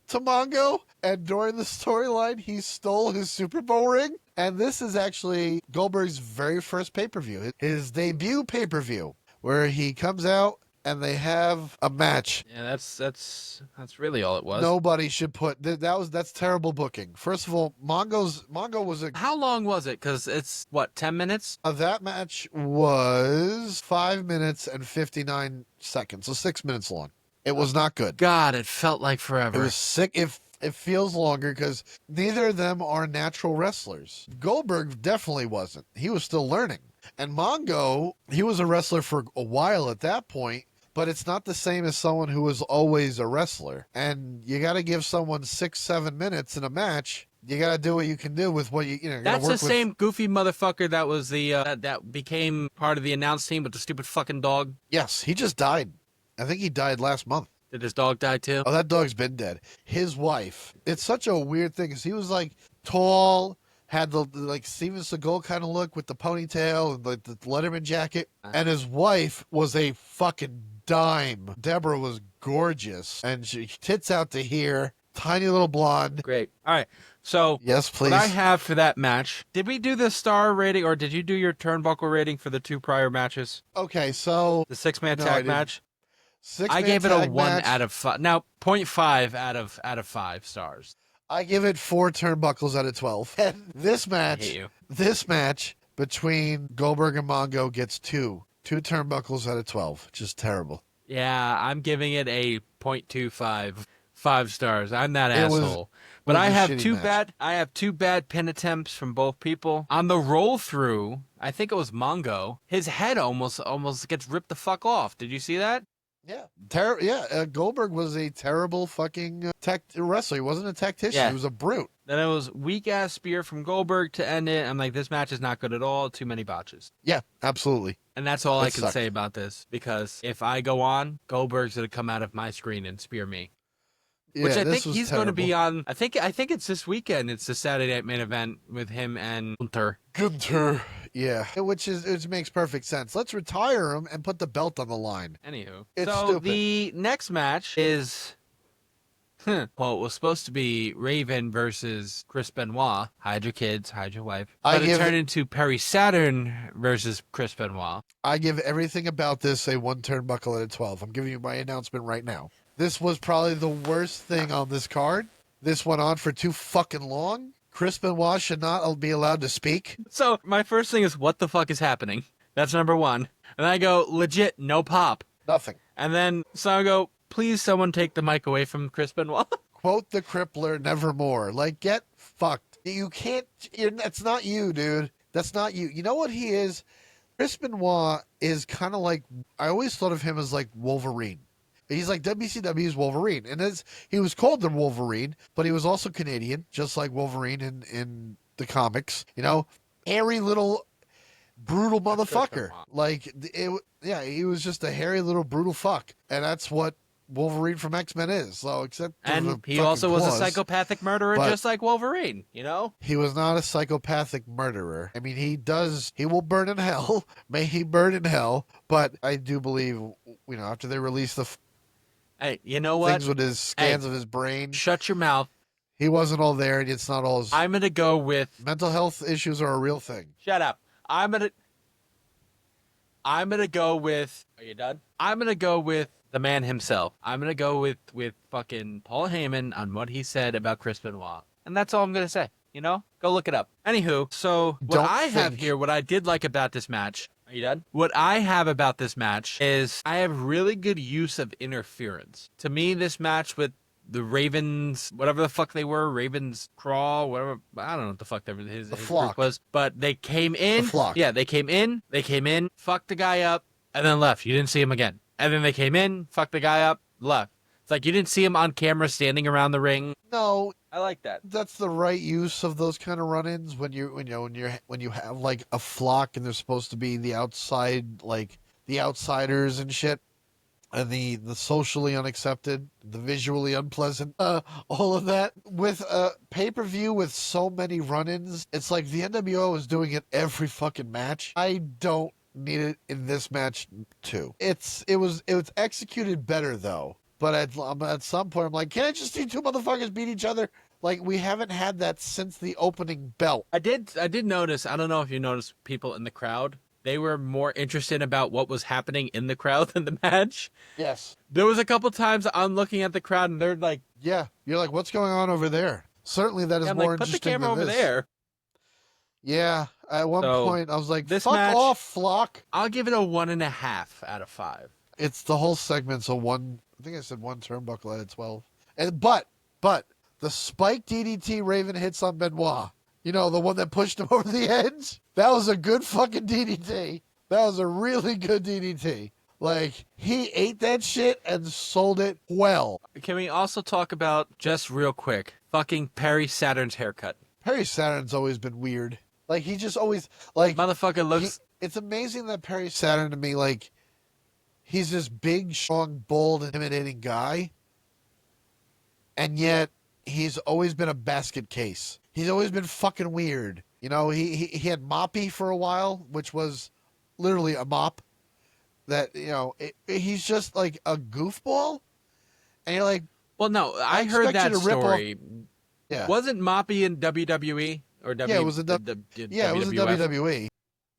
to Mongo, and during the storyline, he stole his Super Bowl ring. And this is actually Goldberg's very first pay-per-view, his debut pay-per-view, where he comes out and they have a match. Yeah, that's really all it was. Nobody should put that's terrible booking. First of all, Mongo was a. How long was it? Because it's what, 10 minutes? That match was 5 minutes and 59 seconds, so 6 minutes long. It was not good. God, it felt like forever. It was sick. It feels longer because neither of them are natural wrestlers. Goldberg definitely wasn't. He was still learning. And Mongo, he was a wrestler for a while at that point, but it's not the same as someone who was always a wrestler. And you got to give someone 6-7 minutes in a match. You got to do what you can do with what you know. That's the same goofy motherfucker that was the that became part of the announce team with the stupid fucking dog. Yes, he just died. I think he died last month. Did his dog die too? Oh, that dog's been dead. His wife. It's such a weird thing because he was like tall, had the like Steven Seagal kind of look with the ponytail and like the Letterman jacket, and his wife was a fucking dime. Deborah was gorgeous, and she tits out to here, tiny little blonde. Great. All right. So yes, please. What I have for that match. Did we do the star rating, or did you do your turnbuckle rating for the two prior matches? Okay, so the 6-man tag match. I gave it a 1 out of 5. Now, 0.5 out of 5 stars. I give it 4 turnbuckles out of 12. And this match between Goldberg and Mongo gets 2 turnbuckles out of 12. Just terrible. Yeah, I'm giving it a 0.25 5 stars. I'm that asshole. But I have two bad pin attempts from both people. On the roll through, I think it was Mongo. His head almost gets ripped the fuck off. Did you see that? Yeah. Goldberg was a terrible fucking wrestler. He wasn't a tactician. Yeah. He was a brute. Then it was weak-ass spear from Goldberg to end it. I'm like, this match is not good at all. Too many botches. Yeah, absolutely. And that's all I can say about this. Because if I go on, Goldberg's going to come out of my screen and spear me. Yeah, which I think he's going to be on. I think it's this weekend. It's the Saturday Night Main Event with him and Gunther. Yeah, which makes perfect sense. Let's retire him and put the belt on the line. Anywho, it's so stupid. The next match is, well, it was supposed to be Raven versus Chris Benoit. Hide your kids, hide your wife. But it turned into Perry Saturn versus Chris Benoit. I give everything about this a 1 turnbuckle out of 12. I'm giving you my announcement right now. This was probably the worst thing on this card. This went on for too fucking long. Chris Benoit should not be allowed to speak. So my first thing is, what the fuck is happening? That's number one. And then I go, legit, no pop. Nothing. And then so I go, please someone take the mic away from Chris Benoit. Quote the crippler, nevermore. Like, get fucked. You can't, that's not you, dude. That's not you. You know what he is? Chris Benoit is kind of like, I always thought of him as like Wolverine. He's like WCW's Wolverine. And he was called the Wolverine, but he was also Canadian, just like Wolverine in the comics. You know, hairy little brutal motherfucker. Like, he was just a hairy little brutal fuck. And that's what Wolverine from X-Men is. So, except and he also was a psychopathic murderer, just like Wolverine, you know? He was not a psychopathic murderer. I mean, he will burn in hell. May he burn in hell. But I do believe, after they release the hey, you know what? Things with his scans of his brain. Shut your mouth. He wasn't all there, and it's not all his... I'm going to go with... Mental health issues are a real thing. Shut up. I'm going to go with... Are you done? I'm going to go with the man himself. I'm going to go with fucking Paul Heyman on what he said about Chris Benoit. And that's all I'm going to say. Go look it up. Anywho, so what I have here, what I did like about this match... Are you done? What I have about this match is I have really good use of interference. To me, this match with the Ravens, whatever the fuck they were, Ravens Crawl, whatever, I don't know what the fuck his flock. group was, but they came in. The flock. Yeah, they came in, fucked the guy up, and then left. You didn't see him again. And then they came in, fucked the guy up, left. It's like you didn't see him on camera standing around the ring. No, I like that. that's the right use of those kind of run-ins when you have like a flock and they're supposed to be the outside, like the outsiders and shit, and the socially unaccepted, the visually unpleasant, all of that. With a pay-per-view with so many run-ins, it's like the NWO is doing it every fucking match. I don't need it in this match too. It was executed better though. But at some point, I'm like, can I just see two motherfuckers beat each other? Like, we haven't had that since the opening belt. I did notice, I don't know if you noticed people in the crowd, they were more interested about what was happening in the crowd than the match. Yes. There was a couple times I'm looking at the crowd and they're like... Yeah, you're like, what's going on over there? Certainly that is I'm more like, put the interesting camera than over this. there. Yeah, at one point, I was like, this fuck match, off, flock. I'll give it a 1.5 out of 5. It's the whole segment's a one... I think I said one turnbuckle out of 12. And but the spike DDT Raven hits on Benoit, you know, the one that pushed him over the edge, that was a good fucking DDT. That was a really good DDT. Like, he ate that shit and sold it well. Can we also talk about, just real quick, fucking Perry Saturn's haircut? Perry Saturn's always been weird. Like, he just always, like... Motherfucker looks... It's amazing that Perry Saturn, to me, like... He's this big, strong, bold, intimidating guy. And yet, he's always been a basket case. He's always been fucking weird. You know, he had Moppy for a while, which was literally a mop. That, you know, he's just like a goofball. And you're like... Well, no, I heard that story. Yeah. Wasn't Moppy in WWE? Or Yeah, it was in WWE.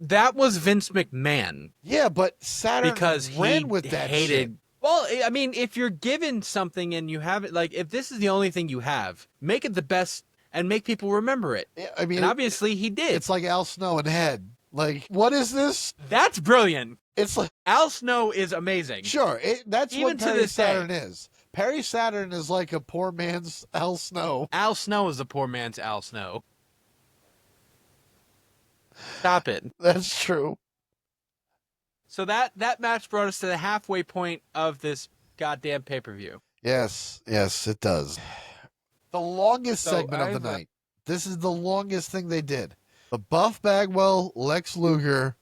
That was Vince McMahon. Yeah, but Saturn because ran he with that hated. shit. Well, I mean, if you're given something and you have it, like if this is the only thing you have, make it the best and make people remember it. Yeah, I mean, and obviously he did. It's like Al Snow and Head. Like, what is this? That's brilliant. It's like Al Snow is amazing. Sure, that's even what to Perry this Saturn day. is. Perry Saturn is like a poor man's Al Snow. Al Snow is a poor man's Al Snow. Stop it. That's true. So that match brought us to the halfway point of this goddamn pay-per-view. Yes, it does. The longest segment of the night. This is the longest thing they did. The Buff Bagwell, Lex Luger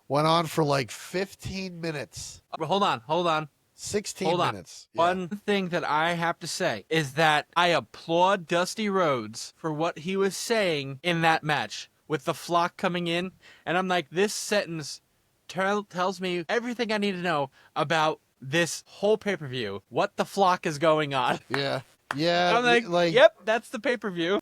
went on for like 15 minutes. Hold on. 16 minutes. Yeah. One thing that I have to say is that I applaud Dusty Rhodes for what he was saying in that match with the flock coming in. And I'm like, this sentence tells me everything I need to know about this whole pay-per-view. What the flock is going on. Yeah. Yeah. I'm like, yep, that's the pay-per-view.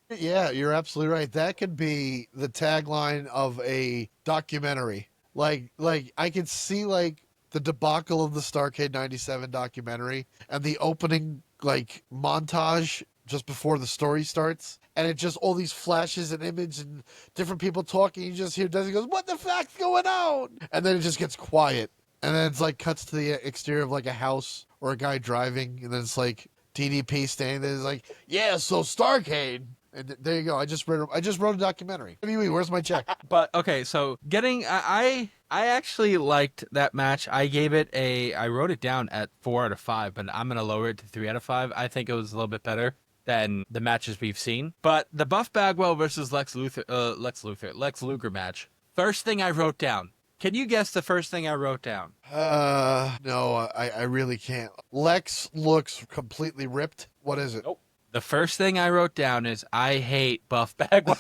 Yeah, you're absolutely right. That could be the tagline of a documentary. Like I could see like the debacle of the Starrcade 97 documentary and the opening like montage just before the story starts. And it just all these flashes and images and different people talking. You just hear Desi goes, "What the fuck's going on?" And then it just gets quiet. And then it's like cuts to the exterior of like a house or a guy driving. And then it's like DDP standing there. It's like, yeah, so Starrcade. And there you go. I just wrote a documentary. Where's my check? But okay, so I actually liked that match. I wrote it down at 4 out of 5, but I'm gonna lower it to 3 out of 5. I think it was a little bit better than the matches we've seen. But the Buff Bagwell versus Lex Luger match. First thing I wrote down. Can you guess the first thing I wrote down? No, I really can't. Lex looks completely ripped. What is it? Nope. The first thing I wrote down is I hate Buff Bagwell.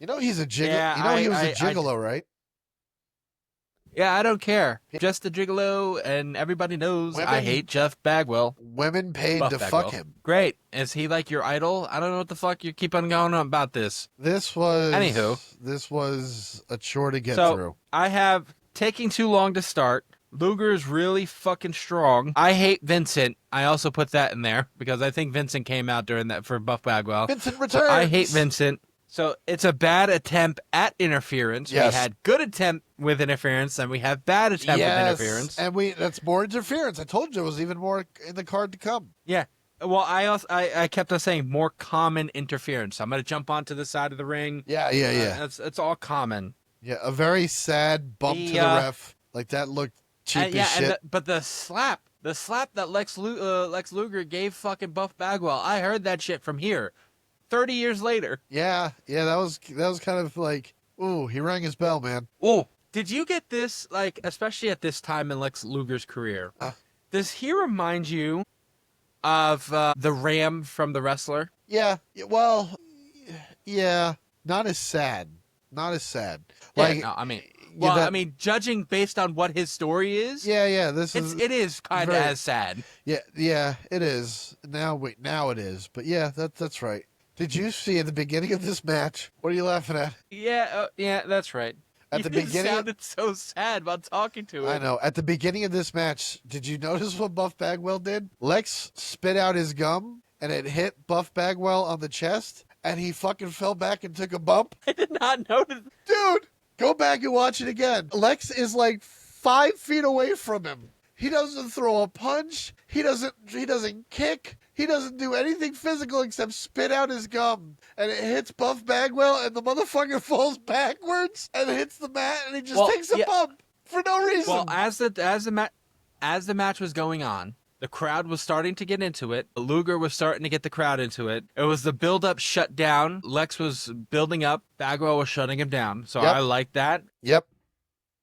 You know he's a gigolo. Yeah, he was a gigolo, right? Yeah, I don't care. Just a gigolo, and everybody knows I hate Jeff Bagwell. Women paid Buff to Bagwell. fuck him. Great. Is he like your idol? I don't know what the fuck you keep on going on about this. This was a chore to get through. I have taking too long to start. Luger is really fucking strong. I hate Vincent. I also put that in there because I think Vincent came out during that for Buff Bagwell. Vincent returns. I hate Vincent. So it's a bad attempt at interference. Yes. We had good attempt with interference, and we have bad attempt with interference. And that's more interference. I told you it was even more in the card to come. Yeah. Well, I kept on saying more common interference. I'm gonna jump onto the side of the ring. Yeah. It's all common. Yeah, a very sad bump to the ref. Like that looked cheap as shit. But the slap that Lex Luger gave fucking Buff Bagwell, I heard that shit from here, 30 years later. Yeah, that was kind of like, ooh, he rang his bell, man. Oh, did you get this? Like, especially at this time in Lex Luger's career, does he remind you of the Ram from The Wrestler? Yeah. Well, yeah. Not as sad. Like, no, I mean, well, I mean, judging based on what his story is, yeah. It is kind of as sad. Yeah, it is. Now it is. But yeah, that's right. Did you see at the beginning of this match? What are you laughing at? Yeah, that's right. At the beginning, sounded so sad about talking to him. I know. At the beginning of this match, did you notice what Buff Bagwell did? Lex spit out his gum, and it hit Buff Bagwell on the chest, and he fucking fell back and took a bump. I did not notice. Dude, go back and watch it again. Lex is like 5 feet away from him. He doesn't throw a punch. He doesn't kick. He doesn't do anything physical except spit out his gum. And it hits Buff Bagwell, and the motherfucker falls backwards and hits the mat, and he just takes a bump for no reason. Well, as the match was going on, the crowd was starting to get into it. Luger was starting to get the crowd into it. It was the build-up shut down. Lex was building up. Bagwell was shutting him down. So I like that. Yep.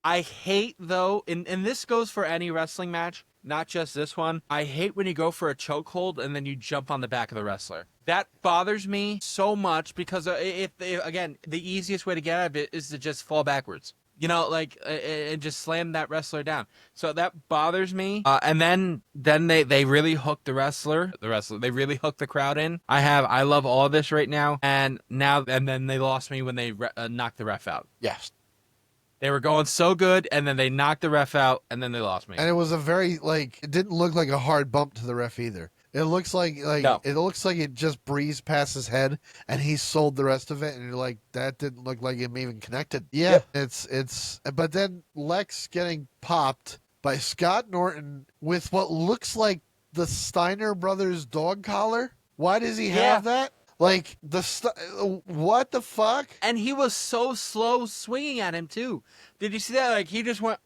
I hate, though, and this goes for any wrestling match, not just this one. I hate when you go for a chokehold and then you jump on the back of the wrestler. That bothers me so much because, again, the easiest way to get out of it is to just fall backwards. You know, like, and just slam that wrestler down. So that bothers me. And then they really hook the wrestler. They really hook the crowd in. I love all this right now. And then they lost me when they knocked the ref out. Yes. They were going so good, and then they knocked the ref out, and then they lost me. And it was a very, it didn't look like a hard bump to the ref either. It looks like No. It looks like it just breezed past his head, and he sold the rest of it, and you're like, that didn't look like him even connected. Yeah. It's but then Lex getting popped by Scott Norton with what looks like the Steiner brothers dog collar. Why does he have that? Like, what the fuck? And he was so slow swinging at him, too. Did you see that? Like, he just went...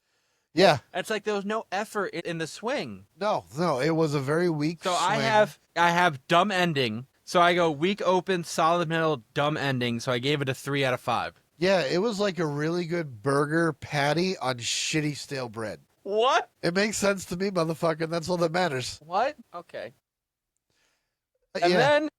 Yeah. It's like there was no effort in the swing. No, it was a very weak swing. I have dumb ending. So I go weak open, solid middle, dumb ending. So I gave it a 3 out of 5. Yeah, it was like a really good burger patty on shitty stale bread. What? It makes sense to me, motherfucker. That's all that matters. What? Okay. And then...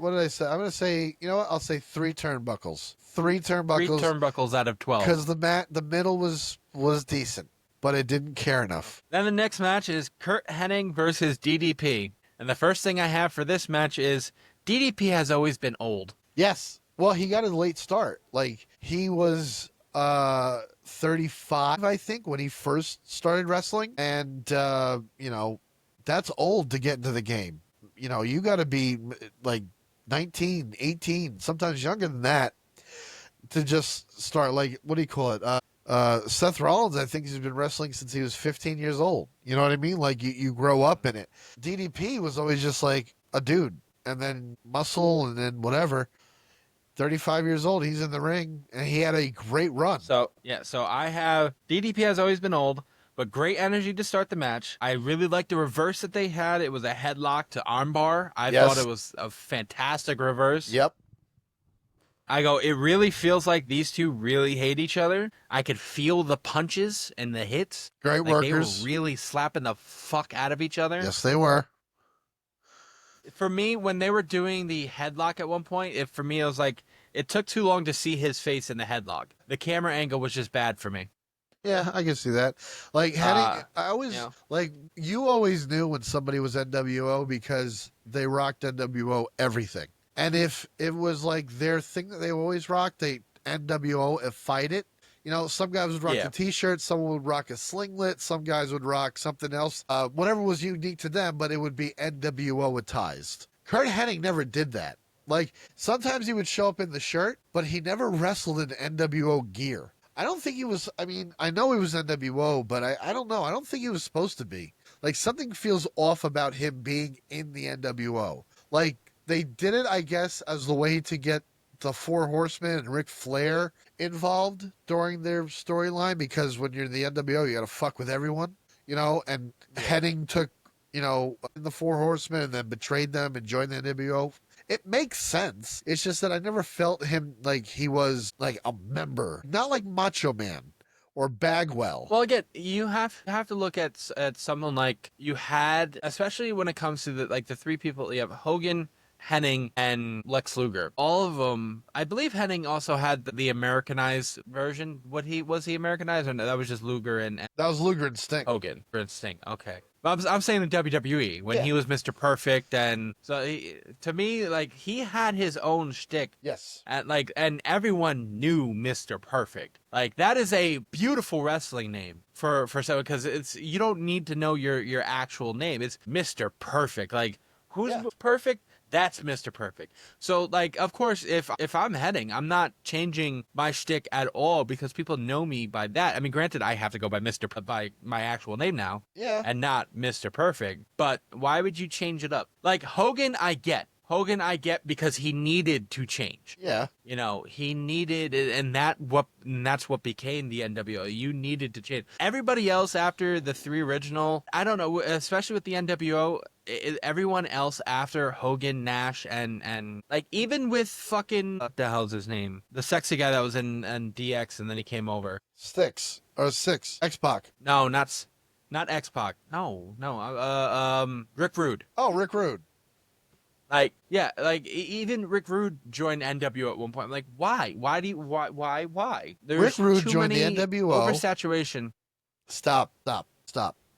what did I say? I'm going to say, you know what? I'll say 3 turnbuckles. 3 turnbuckles. 3 turnbuckles out of 12. Because the middle was decent, but it didn't care enough. Then the next match is Kurt Hennig versus DDP. And the first thing I have for this match is DDP has always been old. Yes. Well, he got a late start. Like, he was 35, I think, when he first started wrestling. And, that's old to get into the game. You got to be like 19, 18, sometimes younger than that to just start. Like, what do you call it? Seth Rollins, I think he's been wrestling since he was 15 years old. You know what I mean? Like, you grow up in it. DDP was always just like a dude, and then muscle, and then whatever. 35 years old, he's in the ring, and he had a great run. So I have DDP has always been old. But great energy to start the match. I really liked the reverse that they had. It was a headlock to armbar. I thought it was a fantastic reverse. Yep. I go, it really feels like these two really hate each other. I could feel the punches and the hits. Great workers. They were really slapping the fuck out of each other. Yes, they were. For me, when they were doing the headlock at one point, it was like, it took too long to see his face in the headlock. The camera angle was just bad for me. Yeah, I can see that. Like, I always, you always knew when somebody was NWO because they rocked NWO everything. And if it was like their thing that they always rocked, they NWO fight it. Some guys would rock a t-shirt, someone would rock a slinglet, some guys would rock something else, whatever was unique to them, but it would be NWO-atized. Kurt Hennig never did that. Like, sometimes he would show up in the shirt, but he never wrestled in NWO gear. I don't think he was, I mean, I know he was NWO, but I don't know. I don't think he was supposed to be. Like, something feels off about him being in the NWO. Like, they did it, I guess, as the way to get the Four Horsemen and Ric Flair involved during their storyline, because when you're in the NWO, you got to fuck with everyone, you know, and Hennig took, you know, the Four Horsemen and then betrayed them and joined the NWO. It makes sense. It's just that I never felt him like he was like a member, not like Macho Man or Bagwell. Well, again, you have to look at someone like you had, especially when it comes to the three people. You have Hogan, Hennig, and Lex Luger. All of them, I believe Hennig also had the Americanized version. Was he Americanized, or no, that was just Luger and That was Luger and Sting. Hogan for Sting. Okay. I'm saying in WWE when he was Mr. Perfect, and so to me, like, he had his own shtick. Yes. And everyone knew Mr. Perfect. Like, that is a beautiful wrestling name for someone, because it's, you don't need to know your actual name. It's Mr. Perfect. Like, who's perfect? That's Mr. Perfect. So, like, of course, if I'm Hennig, I'm not changing my shtick at all, because people know me by that. I mean, granted, I have to go by by my actual name now, and not Mr. Perfect. But why would you change it up? Like, Hogan, I get because he needed to change. Yeah. You know, he needed, and that's what became the NWO. You needed to change. Everybody else after the three original, I don't know, especially with the NWO, everyone else after Hogan, Nash, and like, even with fucking, what the hell's his name? The sexy guy that was in DX and then he came over. Six. X-Pac. No, not X-Pac. No. Rick Rude. Oh, Rick Rude. Like, yeah, like, even Rick Rude joined NWO at one point. I'm like, why? Why? There's Rick Rude too joined the many NWO. Oversaturation. Stop.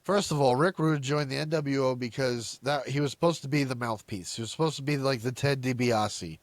First of all, Rick Rude joined the NWO because he was supposed to be the mouthpiece. He was supposed to be like the Ted DiBiase,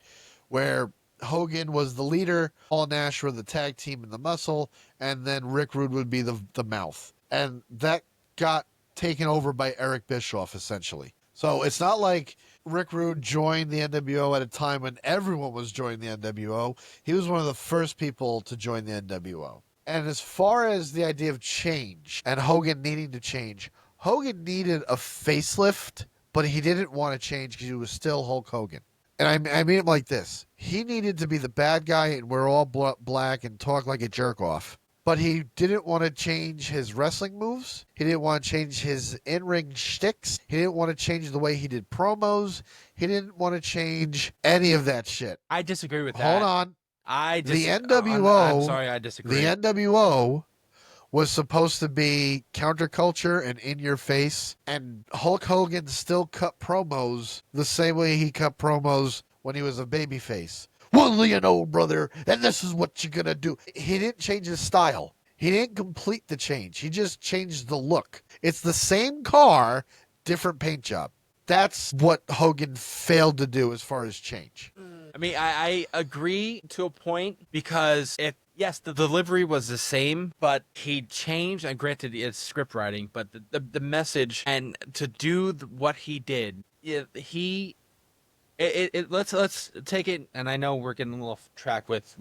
where Hogan was the leader, Paul Nash were the tag team and the muscle, and then Rick Rude would be the mouth. And that got taken over by Eric Bischoff, essentially. So it's not like Rick Rude joined the NWO at a time when everyone was joining the NWO. He was one of the first people to join the NWO. And as far as the idea of change and Hogan needing to change, Hogan needed a facelift, but he didn't want to change because he was still Hulk Hogan. And I mean it like this. He needed to be the bad guy and wear all black and talk like a jerk off. But he didn't want to change his wrestling moves. He didn't want to change his in-ring shticks. He didn't want to change the way he did promos. He didn't want to change any of that shit. I disagree with that. Hold on. The NWO. I'm sorry, I disagree. The NWO was supposed to be counterculture and in your face, and Hulk Hogan still cut promos the same way he cut promos when he was a babyface. Well, you know, brother, and this is what you're gonna do. He didn't change his style. He didn't complete the change. He just changed the look. It's the same car, different paint job. That's what Hogan failed to do as far as change. I mean, I agree to a point, because yes, the delivery was the same, but he changed, and granted it's script writing, but the message, and to do what he did, let's take it, and I know we're getting a little off track with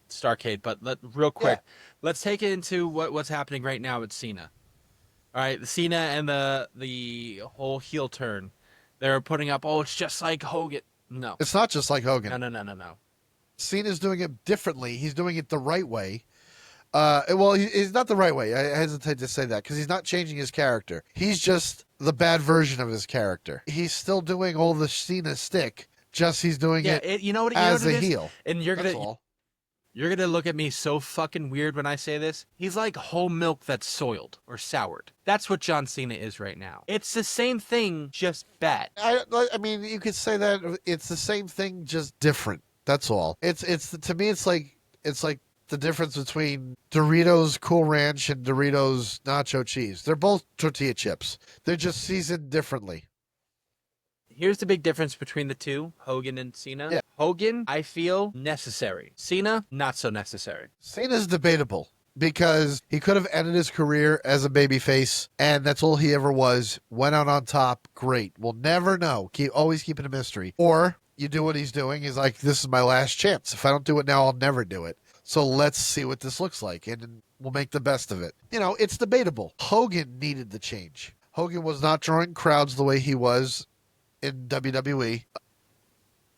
Starrcade, but real quick, let's take it into what's happening right now with Cena. All right, Cena and the whole heel turn. They're putting up, it's just like Hogan. No. It's not just like Hogan. No. Cena's doing it differently. He's doing it the right way. Well, he's not the right way. I hesitate to say that because he's not changing his character. He's just the bad version of his character. He's still doing all the Cena stick, just he's doing it as a heel. And you're gonna look at me so fucking weird when I say this. He's like whole milk that's soiled or soured. That's what John Cena is right now. It's the same thing, just bad. I mean, you could say that it's the same thing, just different. That's all. It's to me, it's like the difference between Doritos Cool Ranch and Doritos Nacho Cheese. They're both tortilla chips. They're just seasoned differently. Here's the big difference between the two, Hogan and Cena. Yeah. Hogan, I feel necessary. Cena, not so necessary. Cena's debatable. because he could have ended his career as a babyface, and that's all he ever was. Went out on top, great. We'll never know. Always keep it a mystery. Or you do what he's doing. He's like, this is my last chance. If I don't do it now, I'll never do it. So let's see what this looks like, and we'll make the best of it. You know, it's debatable. Hogan needed the change. Hogan was not drawing crowds the way he was in WWE.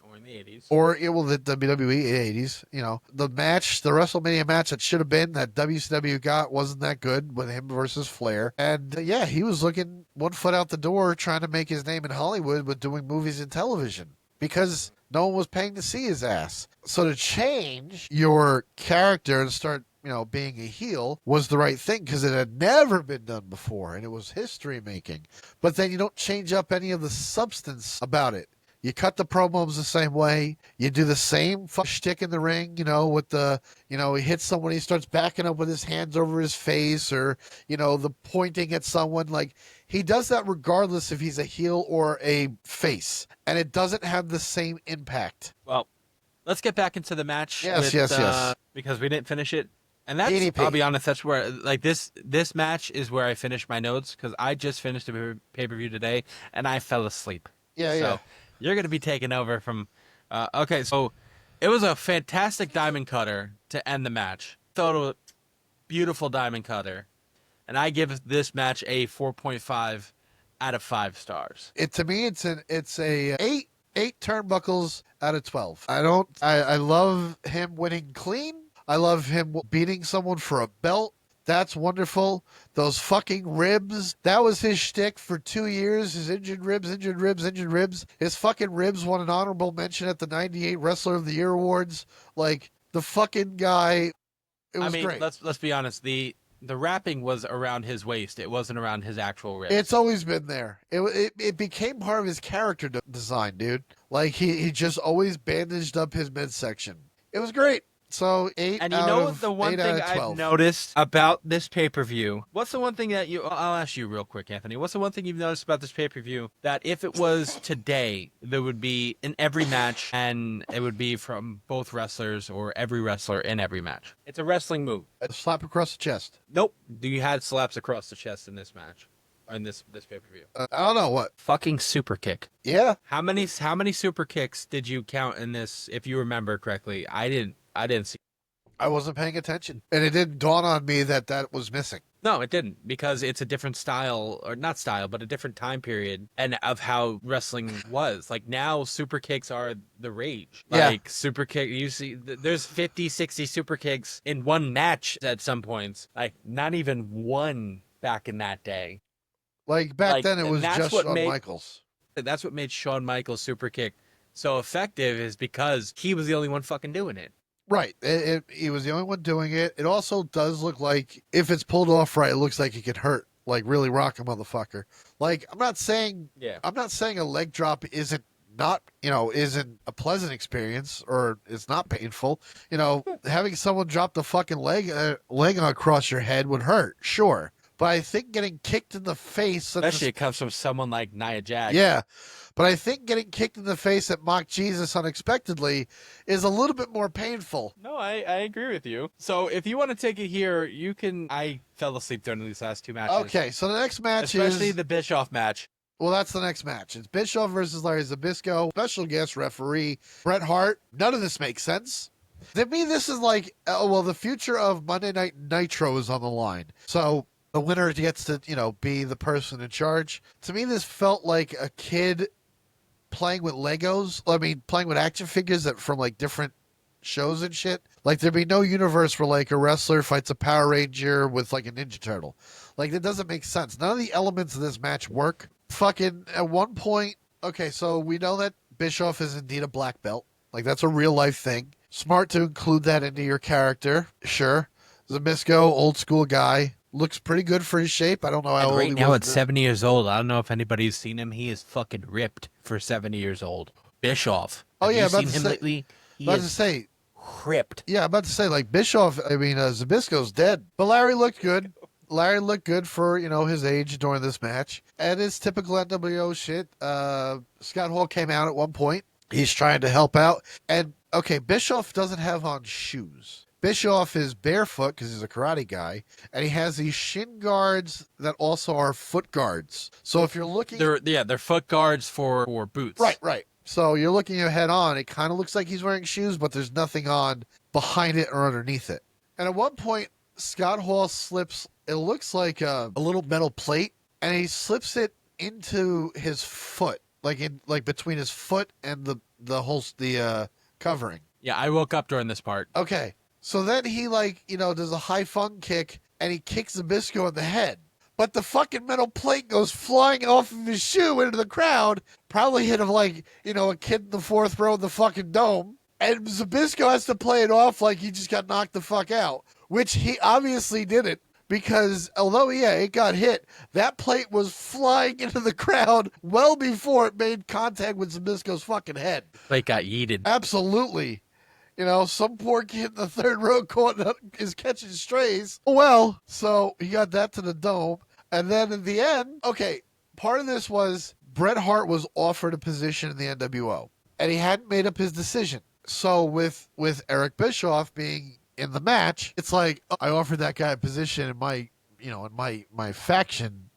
Or in the 80s. Or, the WWE 80s. You know, the WrestleMania match that should have been, that WCW got, wasn't that good with him versus Flair. And, yeah, he was looking one foot out the door trying to make his name in Hollywood with doing movies and television. Because no one was paying to see his ass. So to change your character and start, being a heel was the right thing because it had never been done before and it was history making. But then you don't change up any of the substance about it. You cut the promos the same way. You do the same shtick in the ring, with the, he hits someone, he starts backing up with his hands over his face or, the pointing at someone. Like, he does that regardless if he's a heel or a face. And it doesn't have the same impact. Well, let's get back into the match. Yes. Because we didn't finish it. And that's, ADP. I'll be honest, that's where, like, this match is where I finished my notes because I just finished a pay-per-view today and I fell asleep. Yeah. You're going to be taking over from... okay, so it was a fantastic diamond cutter to end the match. Thought it was a beautiful diamond cutter. And I give this match a 4.5 out of 5 stars. To me, it's a 8 turnbuckles out of 12. I love him winning clean. I love him beating someone for a belt. That's wonderful. Those fucking ribs. That was his shtick for 2 years. His injured ribs. His fucking ribs won an honorable mention at the 98 Wrestler of the Year Awards. Like, the fucking guy, it was great. Let's be honest. The wrapping was around his waist. It wasn't around his actual ribs. It's always been there. It became part of his character design, dude. Like, he just always bandaged up his midsection. It was great. So 8 and out you know of, the one 8 thing out of 12. I've noticed about this pay-per-view? What's the one thing that I'll ask you real quick, Anthony. What's the one thing you've noticed about this pay-per-view that if it was today, there would be in every match and it would be from both wrestlers or every wrestler in every match? It's a wrestling move. A slap across the chest. Nope. You had slaps across the chest in this match. In this pay-per-view. I don't know what. Fucking super kick. Yeah. How many super kicks did you count in this, if you remember correctly? I didn't see. I wasn't paying attention. And it didn't dawn on me that was missing. No, it didn't, because it's a different style, or not style, but a different time period and of how wrestling was. Like, now super kicks are the rage. Like, super kick, you see, there's 50, 60 super kicks in one match at some points. Like, not even one back in that day. Like, back then it was just Shawn Michaels. That's what made Shawn Michaels super kick so effective, is because he was the only one fucking doing it. Right. He was the only one doing it. It also does look like, if it's pulled off right, it looks like it could hurt. Like, really rock a motherfucker. Like, I'm not saying a leg drop isn't a pleasant experience or it's not painful. Having someone drop the fucking leg across your head would hurt. Sure. But I think getting kicked in the face... Especially it comes from someone like Nia Jax. Yeah. But I think getting kicked in the face at Mock Jesus unexpectedly is a little bit more painful. No, I agree with you. So if you want to take it here, you can... I fell asleep during these last 2 matches. Okay, so the next match Especially the Bischoff match. Well, that's the next match. It's Bischoff versus Larry Zbyszko. Special guest referee, Bret Hart. None of this makes sense. To me, this is like, the future of Monday Night Nitro is on the line. So... the winner gets to, be the person in charge. To me, this felt like a kid playing with Legos. Playing with action figures from like different shows and shit. Like, there'd be no universe where like a wrestler fights a Power Ranger with like a Ninja Turtle. Like, that doesn't make sense. None of the elements of this match work. Fucking at one point, okay, so we know that Bischoff is indeed a black belt. Like, that's a real life thing. Smart to include that into your character. Sure. Zbyszko, old school guy. Looks pretty good for his shape. I don't know how old he was. Right now at 70 years old, I don't know if anybody's seen him. He is fucking ripped for 70 years old. Bischoff. Have you seen him lately? He is ripped. Yeah, I'm about to say, like, Zbyszko's dead. But Larry looked good. Larry looked good for, his age during this match. And it's typical NWO shit. Scott Hall came out at one point. He's trying to help out. And, okay, Bischoff doesn't have on shoes. Bischoff is barefoot because he's a karate guy, and he has these shin guards that also are foot guards. So if you're looking, they're foot guards for boots. right. So you're looking at head on. It kind of looks like he's wearing shoes, but there's nothing on behind it or underneath it. And at one point, Scott Hall slips. It looks like a little metal plate, and he slips it into his foot, like between his foot and the covering. Yeah, I woke up during this part. Okay. So then he does a high fung kick and he kicks Zbyszko in the head. But the fucking metal plate goes flying off of his shoe into the crowd. Probably hit him like, a kid in the fourth row of the fucking dome. And Zbyszko has to play it off like he just got knocked the fuck out. Which he obviously didn't. Because although, it got hit, that plate was flying into the crowd well before it made contact with Zbyszko's fucking head. Plate got yeeted. Absolutely. Some poor kid in the third row is catching strays. Well, so he got that to the dome. And then in the end, part of this was Bret Hart was offered a position in the NWO. And he hadn't made up his decision. So with Eric Bischoff being in the match, it's like, I offered that guy a position in my faction.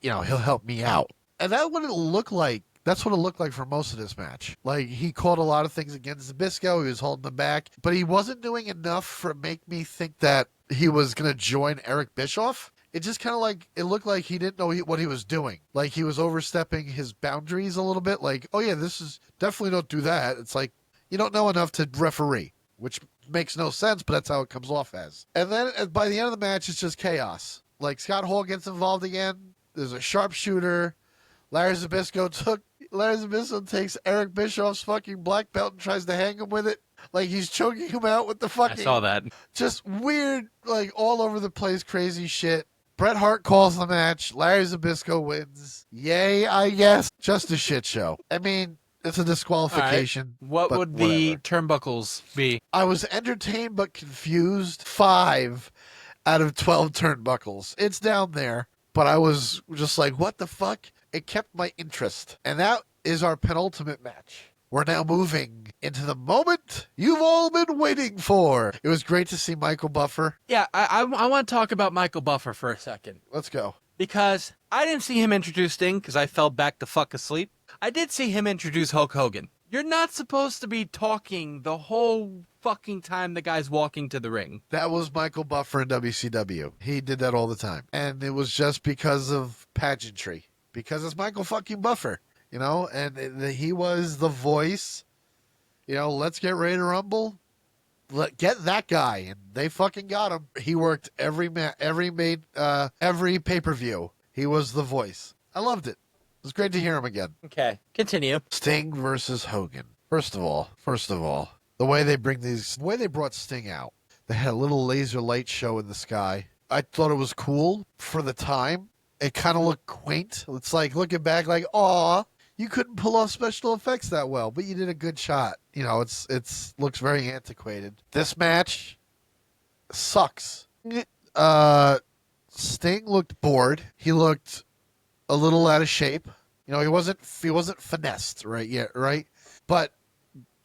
He'll help me out. And that's what it looked like for most of this match. Like, he called a lot of things against Zbyszko. He was holding them back. But he wasn't doing enough to make me think that he was going to join Eric Bischoff. It just kind of it looked like he didn't know what he was doing. Like, he was overstepping his boundaries a little bit. Like, this is definitely don't do that. It's like, you don't know enough to referee, which makes no sense, but that's how it comes off as. And then by the end of the match, it's just chaos. Like, Scott Hall gets involved again. There's a sharpshooter. Larry Zbyszko takes Eric Bischoff's fucking black belt and tries to hang him with it. Like, he's choking him out with the fucking... I saw that. Just weird, all over the place, crazy shit. Bret Hart calls the match. Larry Zbyszko wins. Yay, I guess. Just a shit show. I mean, it's a disqualification. Right. What would the turnbuckles be? I was entertained but confused. 5 out of 12 turnbuckles. It's down there. But I was just like, what the fuck? It kept my interest. And that is our penultimate match. We're now moving into the moment you've all been waiting for. It was great to see Michael Buffer. Yeah, I want to talk about Michael Buffer for a second. Let's go. Because I didn't see him introduce Sting because I fell back the fuck asleep. I did see him introduce Hulk Hogan. You're not supposed to be talking the whole fucking time the guy's walking to the ring. That was Michael Buffer in WCW. He did that all the time. And it was just because of pageantry. Because it's Michael fucking Buffer, and he was the voice, let's get ready to rumble. Get that guy. And they fucking got him. He worked every pay-per-view. He was the voice. I loved it. It was great to hear him again. Okay, continue. Sting versus Hogan. First of all, the way they brought Sting out, they had a little laser light show in the sky. I thought it was cool for the time. It kind of looked quaint. It's like looking back like, aw, you couldn't pull off special effects that well, but you did a good shot. It's looks very antiquated. This match sucks. Sting looked bored. He looked a little out of shape. He wasn't finessed right yet, right? But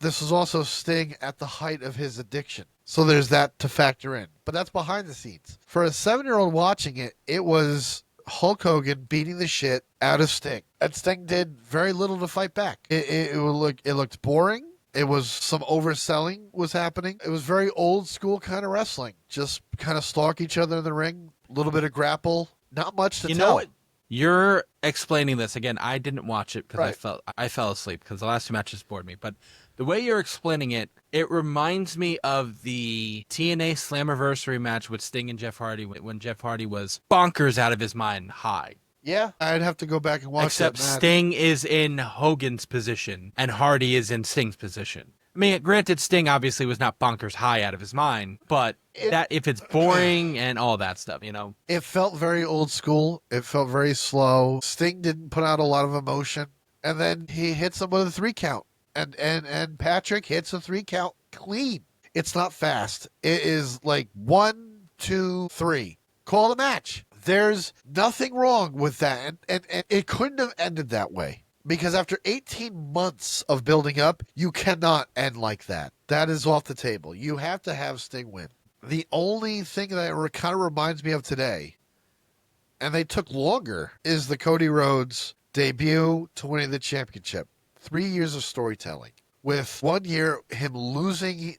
this was also Sting at the height of his addiction. So there's that to factor in. But that's behind the scenes. For a 7-year-old watching it, it was Hulk Hogan beating the shit out of Sting. And Sting did very little to fight back. It looked boring. It was some overselling was happening. It was very old school kind of wrestling. Just kind of stalk each other in the ring. A little bit of grapple. Not much to tell. Know what? You're explaining this again. I didn't watch it because right. I fell asleep because the last 2 matches bored me. But the way you're explaining it, it reminds me of the TNA Slammiversary match with Sting and Jeff Hardy when Jeff Hardy was bonkers out of his mind high. Yeah, I'd have to go back and watch Except that match. Sting is in Hogan's position and Hardy is in Sting's position. I mean, granted, Sting obviously was not bonkers high out of his mind, but that if it's boring and all that stuff, It felt very old school. It felt very slow. Sting didn't put out a lot of emotion. And then he hits him with a 3 count. And Patrick hits a 3 count clean. It's not fast. It is like 1, 2, 3. Call the match. There's nothing wrong with that. And it couldn't have ended that way. Because after 18 months of building up, you cannot end like that. That is off the table. You have to have Sting win. The only thing that kind of reminds me of today, and they took longer, is the Cody Rhodes debut to winning the championship. 3 years of storytelling. With 1 year, him losing,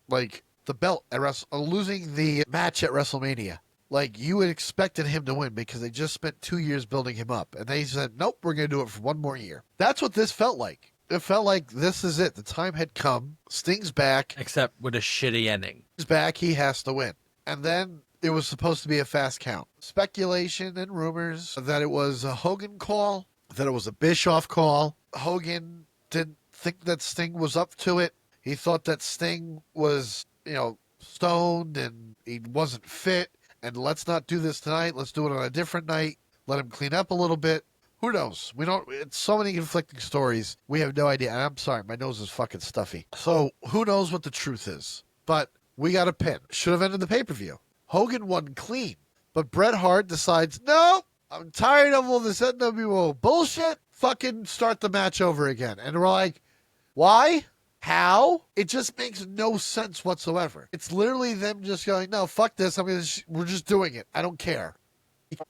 like, the belt at losing the match at WrestleMania. Like, you had expected him to win because they just spent 2 years building him up. And they said, nope, we're going to do it for 1 more year. That's what this felt like. It felt like this is it. The time had come. Sting's back. Except with a shitty ending. He's back. He has to win. And then it was supposed to be a fast count. Speculation and rumors that it was a Hogan call, that it was a Bischoff call. Hogan didn't think that Sting was up to it. He thought that Sting was, stoned and he wasn't fit. And let's not do this tonight. Let's do it on a different night. Let him clean up a little bit. Who knows? We don't. It's so many conflicting stories. We have no idea. And I'm sorry, my nose is fucking stuffy. So who knows what the truth is? But we got a pin. Should have ended the pay-per-view. Hogan won clean. But Bret Hart decides, no, I'm tired of all this NWO bullshit. Fucking start the match over again. And we're like, why? How? It just makes no sense whatsoever. It's literally them just going, no, fuck this. We're just doing it. I don't care.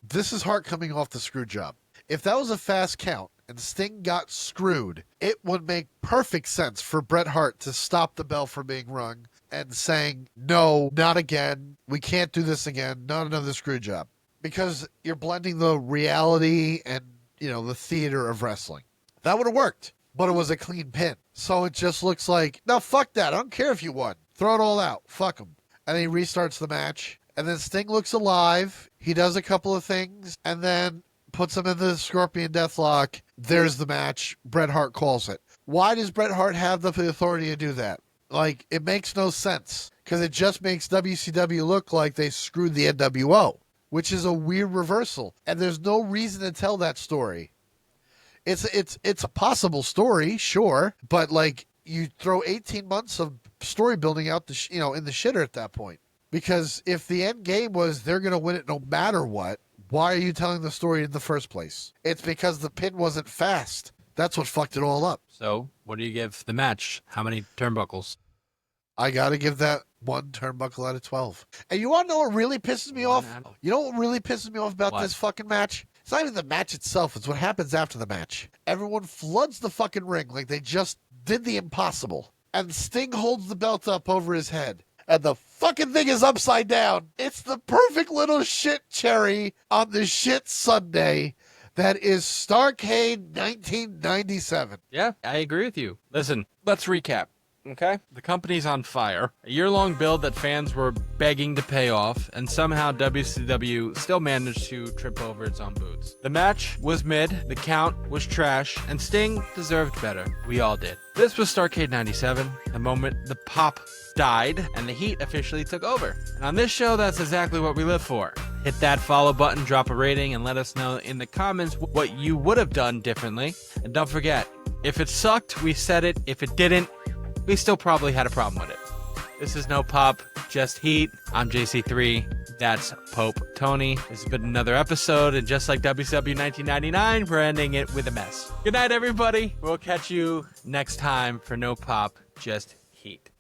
This is Hart coming off the screw job. If that was a fast count and Sting got screwed, it would make perfect sense for Bret Hart to stop the bell from being rung and saying, no, not again. We can't do this again. Not another screw job. Because you're blending the reality and, the theater of wrestling. That would have worked. But it was a clean pin. So it just looks like, no, fuck that. I don't care if you won. Throw it all out. Fuck him. And then he restarts the match. And then Sting looks alive. He does a couple of things. And then puts him in the Scorpion Deathlock. There's the match. Bret Hart calls it. Why does Bret Hart have the authority to do that? Like, it makes no sense. Because it just makes WCW look like they screwed the NWO. Which is a weird reversal. And there's no reason to tell that story. It's a possible story, sure, but like you throw 18 months of story building out in the shitter at that point. Because if the end game was they're going to win it no matter what, why are you telling the story in the first place? It's because the pin wasn't fast. That's what fucked it all up. So, what do you give the match? How many turnbuckles? I got to give that 1 turnbuckle out of 12. And you want to know what really pisses me off? You know what really pisses me off about this fucking match? It's not even the match itself. It's what happens after the match. Everyone floods the fucking ring like they just did the impossible. And Sting holds the belt up over his head. And the fucking thing is upside down. It's the perfect little shit cherry on the shit Sunday that is Starrcade 1997. Yeah, I agree with you. Listen, let's recap. Okay? The company's on fire. A year-long build that fans were begging to pay off, and somehow WCW still managed to trip over its own boots. The match was mid, the count was trash, and Sting deserved better. We all did. This was Starrcade 97, the moment the pop died and the heat officially took over. And on this show, that's exactly what we live for. Hit that follow button, drop a rating, and let us know in the comments what you would have done differently. And don't forget, if it sucked, we said it. If it didn't, we still probably had a problem with it. This is No Pop, Just Heat. I'm JC3. That's Pope Tony. This has been another episode, and just like WCW 1999, we're ending it with a mess. Good night, everybody. We'll catch you next time for No Pop, Just Heat.